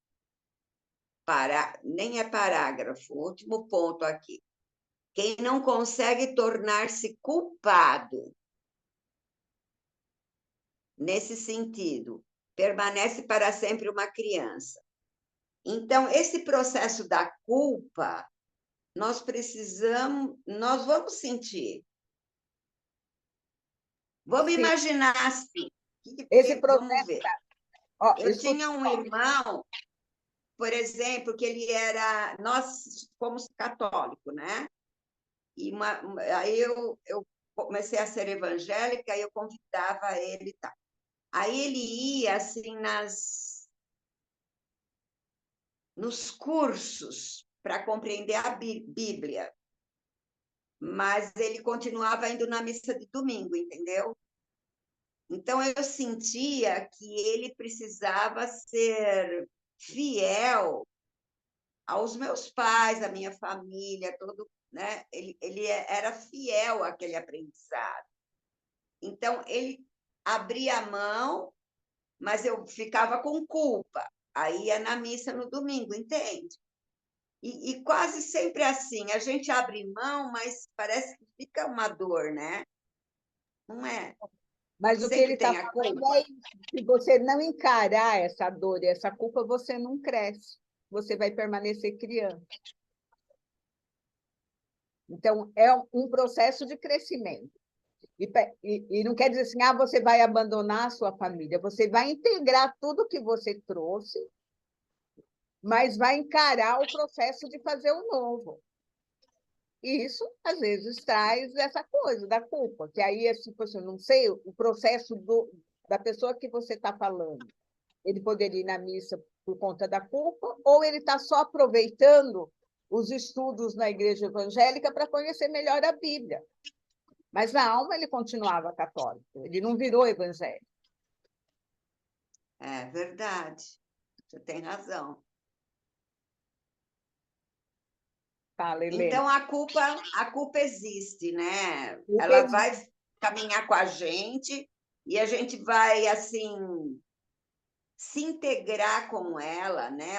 nem é parágrafo, o último ponto aqui. Quem não consegue tornar-se culpado nesse sentido, permanece para sempre uma criança. Então, esse processo da culpa, nós vamos sentir. Vamos Sim. imaginar assim. Esse Vamos processo. ver. Eu tinha um irmão, por exemplo, que ele era. Nós fomos católicos, né? E aí eu comecei a ser evangélica e eu convidava ele e tal. Aí ele ia assim nos cursos para compreender a Bíblia, mas ele continuava indo na missa de domingo, entendeu? Então eu sentia que ele precisava ser fiel aos meus pais, à minha família, todo, né? Ele era fiel àquele aprendizado. Então, ele abria a mão, mas eu ficava com culpa. Aí ia na missa no domingo, entende? E quase sempre assim, a gente abre mão, mas parece que fica uma dor, né? Não é? Mas o que ele Sempre está tem a falando culpa. é isso. Se você não encarar essa dor e essa culpa, você não cresce. Você vai permanecer criança. Então, é um processo de crescimento. E não quer dizer assim, você vai abandonar a sua família. Você vai integrar tudo que você trouxe, mas vai encarar o processo de fazer o novo. E isso, às vezes, traz essa coisa da culpa, que aí é tipo assim, não sei, o processo da pessoa que você está falando. Ele poderia ir na missa por conta da culpa, ou ele está só aproveitando os estudos na igreja evangélica para conhecer melhor a Bíblia. Mas na alma ele continuava católico, ele não virou evangélico. É verdade. Você tem razão. Fala, Helena. Então, a culpa existe, né? Culpa Ela existe. vai caminhar com a gente e a gente vai, assim, se integrar com ela, né?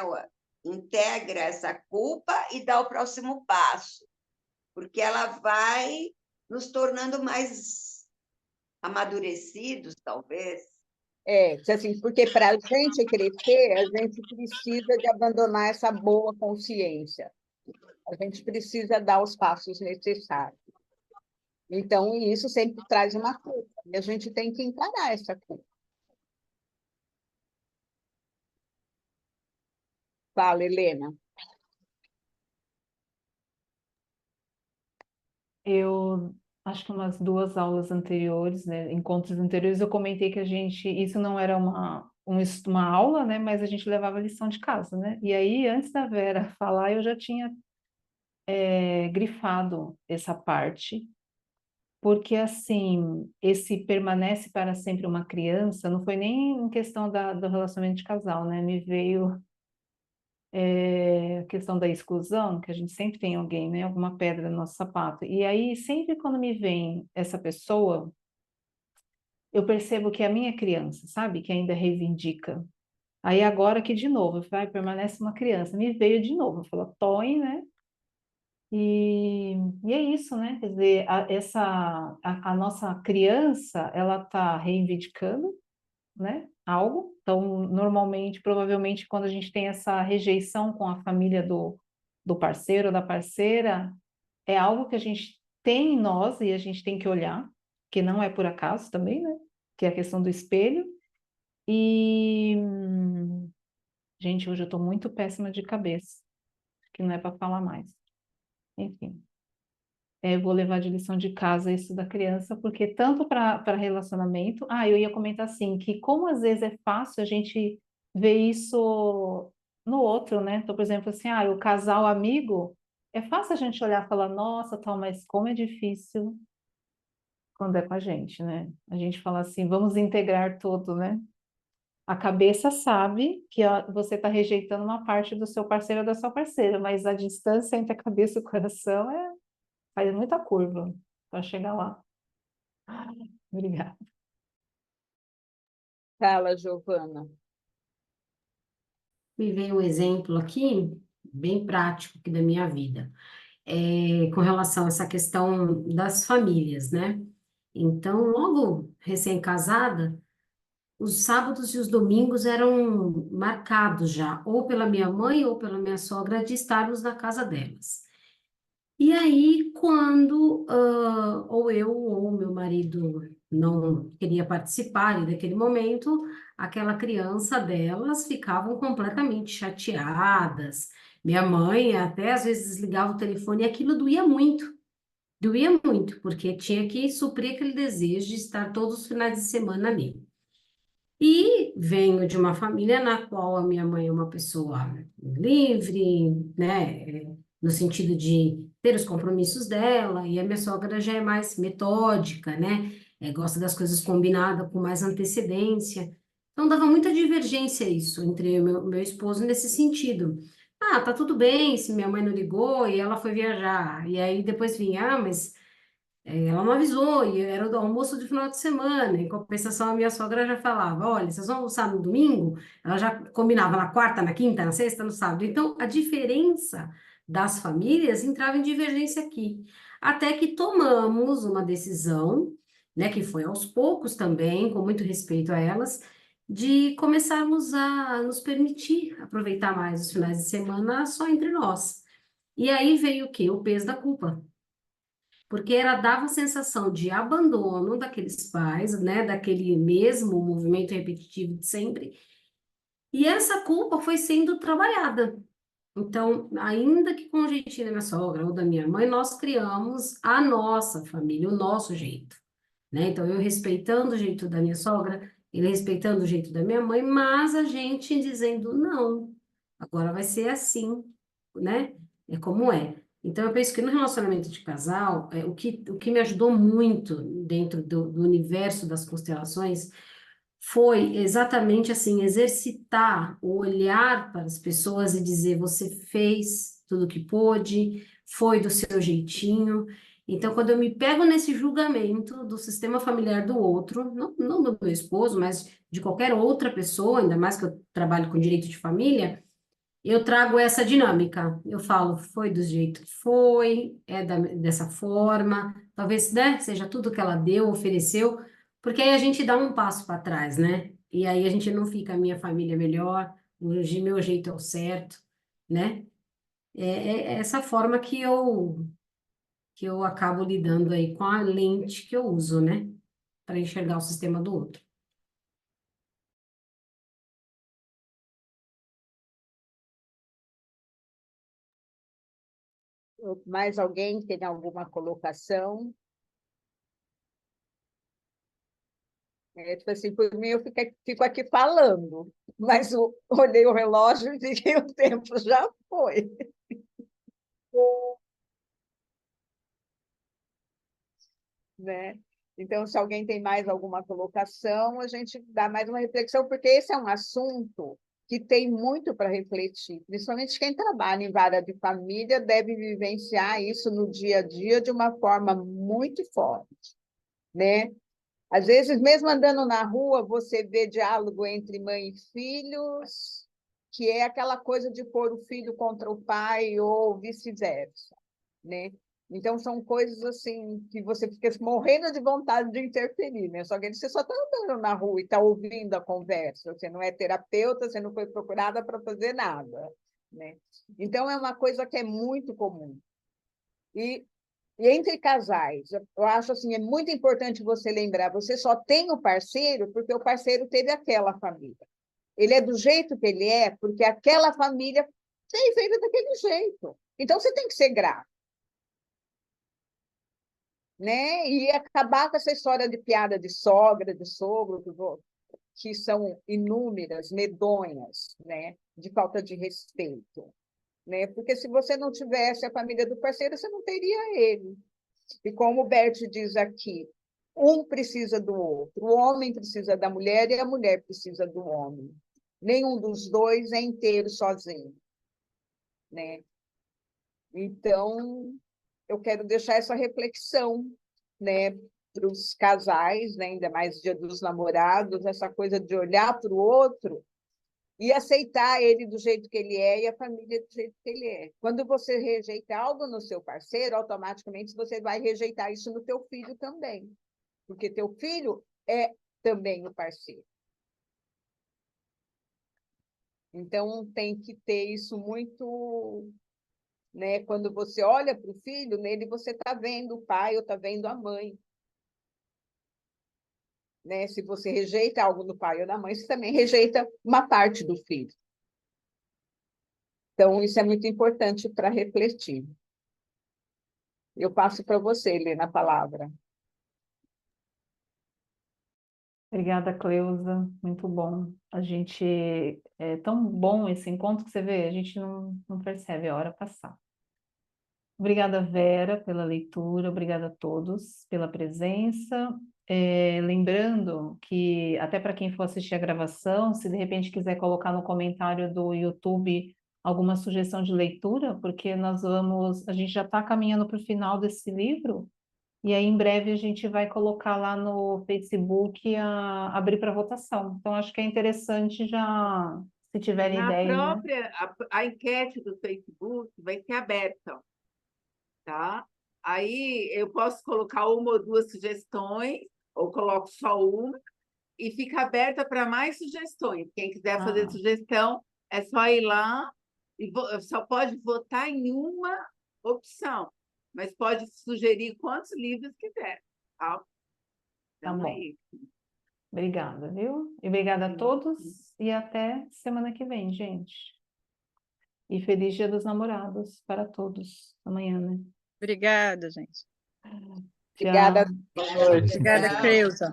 Integra essa culpa e dá o próximo passo, porque ela vai nos tornando mais amadurecidos, talvez. Assim, porque para a gente crescer, a gente precisa de abandonar essa boa consciência. A gente precisa dar os passos necessários. Então, isso sempre traz uma culpa. E a gente tem que encarar essa culpa. Fala, Helena. Eu acho que umas 2 aulas anteriores, né, encontros anteriores, eu comentei que isso não era uma aula, né, mas a gente levava lição de casa, né? E aí, antes da Vera falar, eu já tinha grifado essa parte, porque assim, esse permanece para sempre uma criança, não foi nem em questão do relacionamento de casal, né? Me veio a questão da exclusão, que a gente sempre tem alguém, né? Alguma pedra no nosso sapato. E aí, sempre quando me vem essa pessoa, eu percebo que é a minha criança, sabe? Que ainda reivindica. Aí agora que de novo, vai, permanece uma criança. Me veio de novo, falou, Toy, né? E é isso, né? Quer dizer, a nossa criança, ela está reivindicando, né? Algo. Então, normalmente, provavelmente, quando a gente tem essa rejeição com a família do parceiro ou da parceira, é algo que a gente tem em nós e a gente tem que olhar, que não é por acaso também, né? Que é a questão do espelho. E, gente, hoje eu estou muito péssima de cabeça, que não é para falar mais. Enfim. Vou levar de lição de casa isso da criança, porque tanto para relacionamento, eu ia comentar assim, que como às vezes é fácil a gente ver isso no outro, né? Então, por exemplo, assim, o casal amigo, é fácil a gente olhar e falar, nossa, tal, mas como é difícil quando é com a gente, né? A gente fala assim, vamos integrar tudo, né? A cabeça sabe que você está rejeitando uma parte do seu parceiro ou da sua parceira, mas a distância entre a cabeça e o coração faz muita curva para chegar lá. Obrigada. Fala, Giovana. Me veio um exemplo aqui, bem prático aqui da minha vida, com relação a essa questão das famílias, né? Então, logo recém-casada, os sábados e os domingos eram marcados já, ou pela minha mãe ou pela minha sogra, de estarmos na casa delas. E aí, quando ou eu ou meu marido não queria participar e daquele momento, aquela criança delas ficavam completamente chateadas. Minha mãe até às vezes desligava o telefone e aquilo doía muito, porque tinha que suprir aquele desejo de estar todos os finais de semana ali. E venho de uma família na qual a minha mãe é uma pessoa livre, né, no sentido de ter os compromissos dela, e a minha sogra já é mais metódica, né, gosta das coisas combinadas com mais antecedência. Então, dava muita divergência isso entre meu esposo nesse sentido. Ah, tá tudo bem se minha mãe não ligou e ela foi viajar. E aí depois vinha, ah, mas ela não avisou, e era do almoço de final de semana. Em compensação, a minha sogra já falava: olha, vocês vão almoçar no domingo? Ela já combinava na quarta, na quinta, na sexta, no sábado. Então, a diferença das famílias entrava em divergência aqui. Até que tomamos uma decisão, né, que foi aos poucos também, com muito respeito a elas, de começarmos a nos permitir aproveitar mais os finais de semana só entre nós. E aí veio o quê? O peso da culpa, porque ela dava a sensação de abandono daqueles pais, né, daquele mesmo movimento repetitivo de sempre, e essa culpa foi sendo trabalhada. Então, ainda que com o jeitinho da minha sogra ou da minha mãe, nós criamos a nossa família, o nosso jeito, né? Então, eu respeitando o jeito da minha sogra, ele respeitando o jeito da minha mãe, mas a gente dizendo, não, agora vai ser assim, né? É como é. Então, eu penso que no relacionamento de casal, o que me ajudou muito dentro do universo das constelações foi exatamente assim, exercitar o olhar para as pessoas e dizer, você fez tudo o que pôde, foi do seu jeitinho. Então, quando eu me pego nesse julgamento do sistema familiar do outro, não do meu esposo, mas de qualquer outra pessoa, ainda mais que eu trabalho com direito de família, eu trago essa dinâmica. Eu falo, foi do jeito que foi, dessa forma, talvez, né, seja tudo que ela deu, ofereceu, porque aí a gente dá um passo para trás, né? E aí a gente não fica, a minha família é melhor, meu jeito é o certo, né? É essa forma que eu acabo lidando aí com a lente que eu uso, né? Para enxergar o sistema do outro. Mais alguém tem alguma colocação? Tipo assim, por mim, eu fico aqui falando, mas olhei o relógio e vi que o tempo já foi. Né? Então, se alguém tem mais alguma colocação, a gente dá mais uma reflexão, porque esse é um assunto que tem muito para refletir, principalmente quem trabalha em vara de família deve vivenciar isso no dia a dia de uma forma muito forte, né? Às vezes, mesmo andando na rua, você vê diálogo entre mãe e filhos, que é aquela coisa de pôr o filho contra o pai ou vice-versa, né? Então, são coisas assim que você fica morrendo de vontade de interferir, né? Só que você só está andando na rua e está ouvindo a conversa. Você não é terapeuta, você não foi procurada para fazer nada, né? Então, é uma coisa que é muito comum. E entre casais, eu acho assim, é muito importante você lembrar, você só tem o parceiro porque o parceiro teve aquela família. Ele é do jeito que ele é porque aquela família fez ele daquele jeito. Então, você tem que ser grato, né? E acabar com essa história de piada de sogra, de sogro, que são inúmeras, medonhas, né? De falta de respeito, né? Porque se você não tivesse a família do parceiro, você não teria ele. E como o Bert diz aqui, um precisa do outro, o homem precisa da mulher e a mulher precisa do homem. Nenhum dos dois é inteiro sozinho, né? Então, eu quero deixar essa reflexão, né, para os casais, né, ainda mais Dia dos Namorados, essa coisa de olhar para o outro e aceitar ele do jeito que ele é e a família do jeito que ele é. Quando você rejeita algo no seu parceiro, automaticamente você vai rejeitar isso no teu filho também, porque teu filho é também o parceiro. Então, tem que ter isso muito, né? Quando você olha para o filho, nele você está vendo o pai ou está vendo a mãe. Né? Se você rejeita algo do pai ou da mãe, você também rejeita uma parte do filho. Então, isso é muito importante para refletir. Eu passo para você, Helena, a palavra. Obrigada, Cleusa. Muito bom. É tão bom esse encontro que você vê, a gente não percebe a hora passar. Obrigada, Vera, pela leitura. Obrigada a todos pela presença. lembrando que, até para quem for assistir a gravação, se de repente quiser colocar no comentário do YouTube alguma sugestão de leitura, porque a gente já está caminhando para o final desse livro, e aí em breve a gente vai colocar lá no Facebook abrir para votação. Então, acho que é interessante já, se tiverem Na ideias, né? própria, a enquete do Facebook vai ser aberta, tá? Aí eu posso colocar uma ou duas sugestões, ou coloco só uma, e fica aberta para mais sugestões. Quem quiser fazer Ah, sugestão, é só ir lá e só pode votar em uma opção, mas pode sugerir quantos livros quiser, tá? tá Então, bom. aí. Obrigada, viu? E obrigada a todos e até semana que vem, gente. E feliz Dia dos Namorados para todos amanhã, né? Obrigada, gente. Obrigada. Tchau. Obrigada, Tchau. Creuza.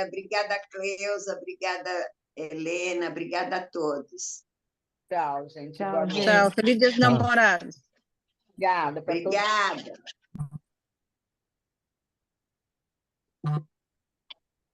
Obrigada, Cleusa, obrigada, Helena, obrigada a todos. Tchau, gente. Tchau, Boa noite. gente. Tchau. Feliz Dia dos Namorados. Obrigada para todos. Obrigada.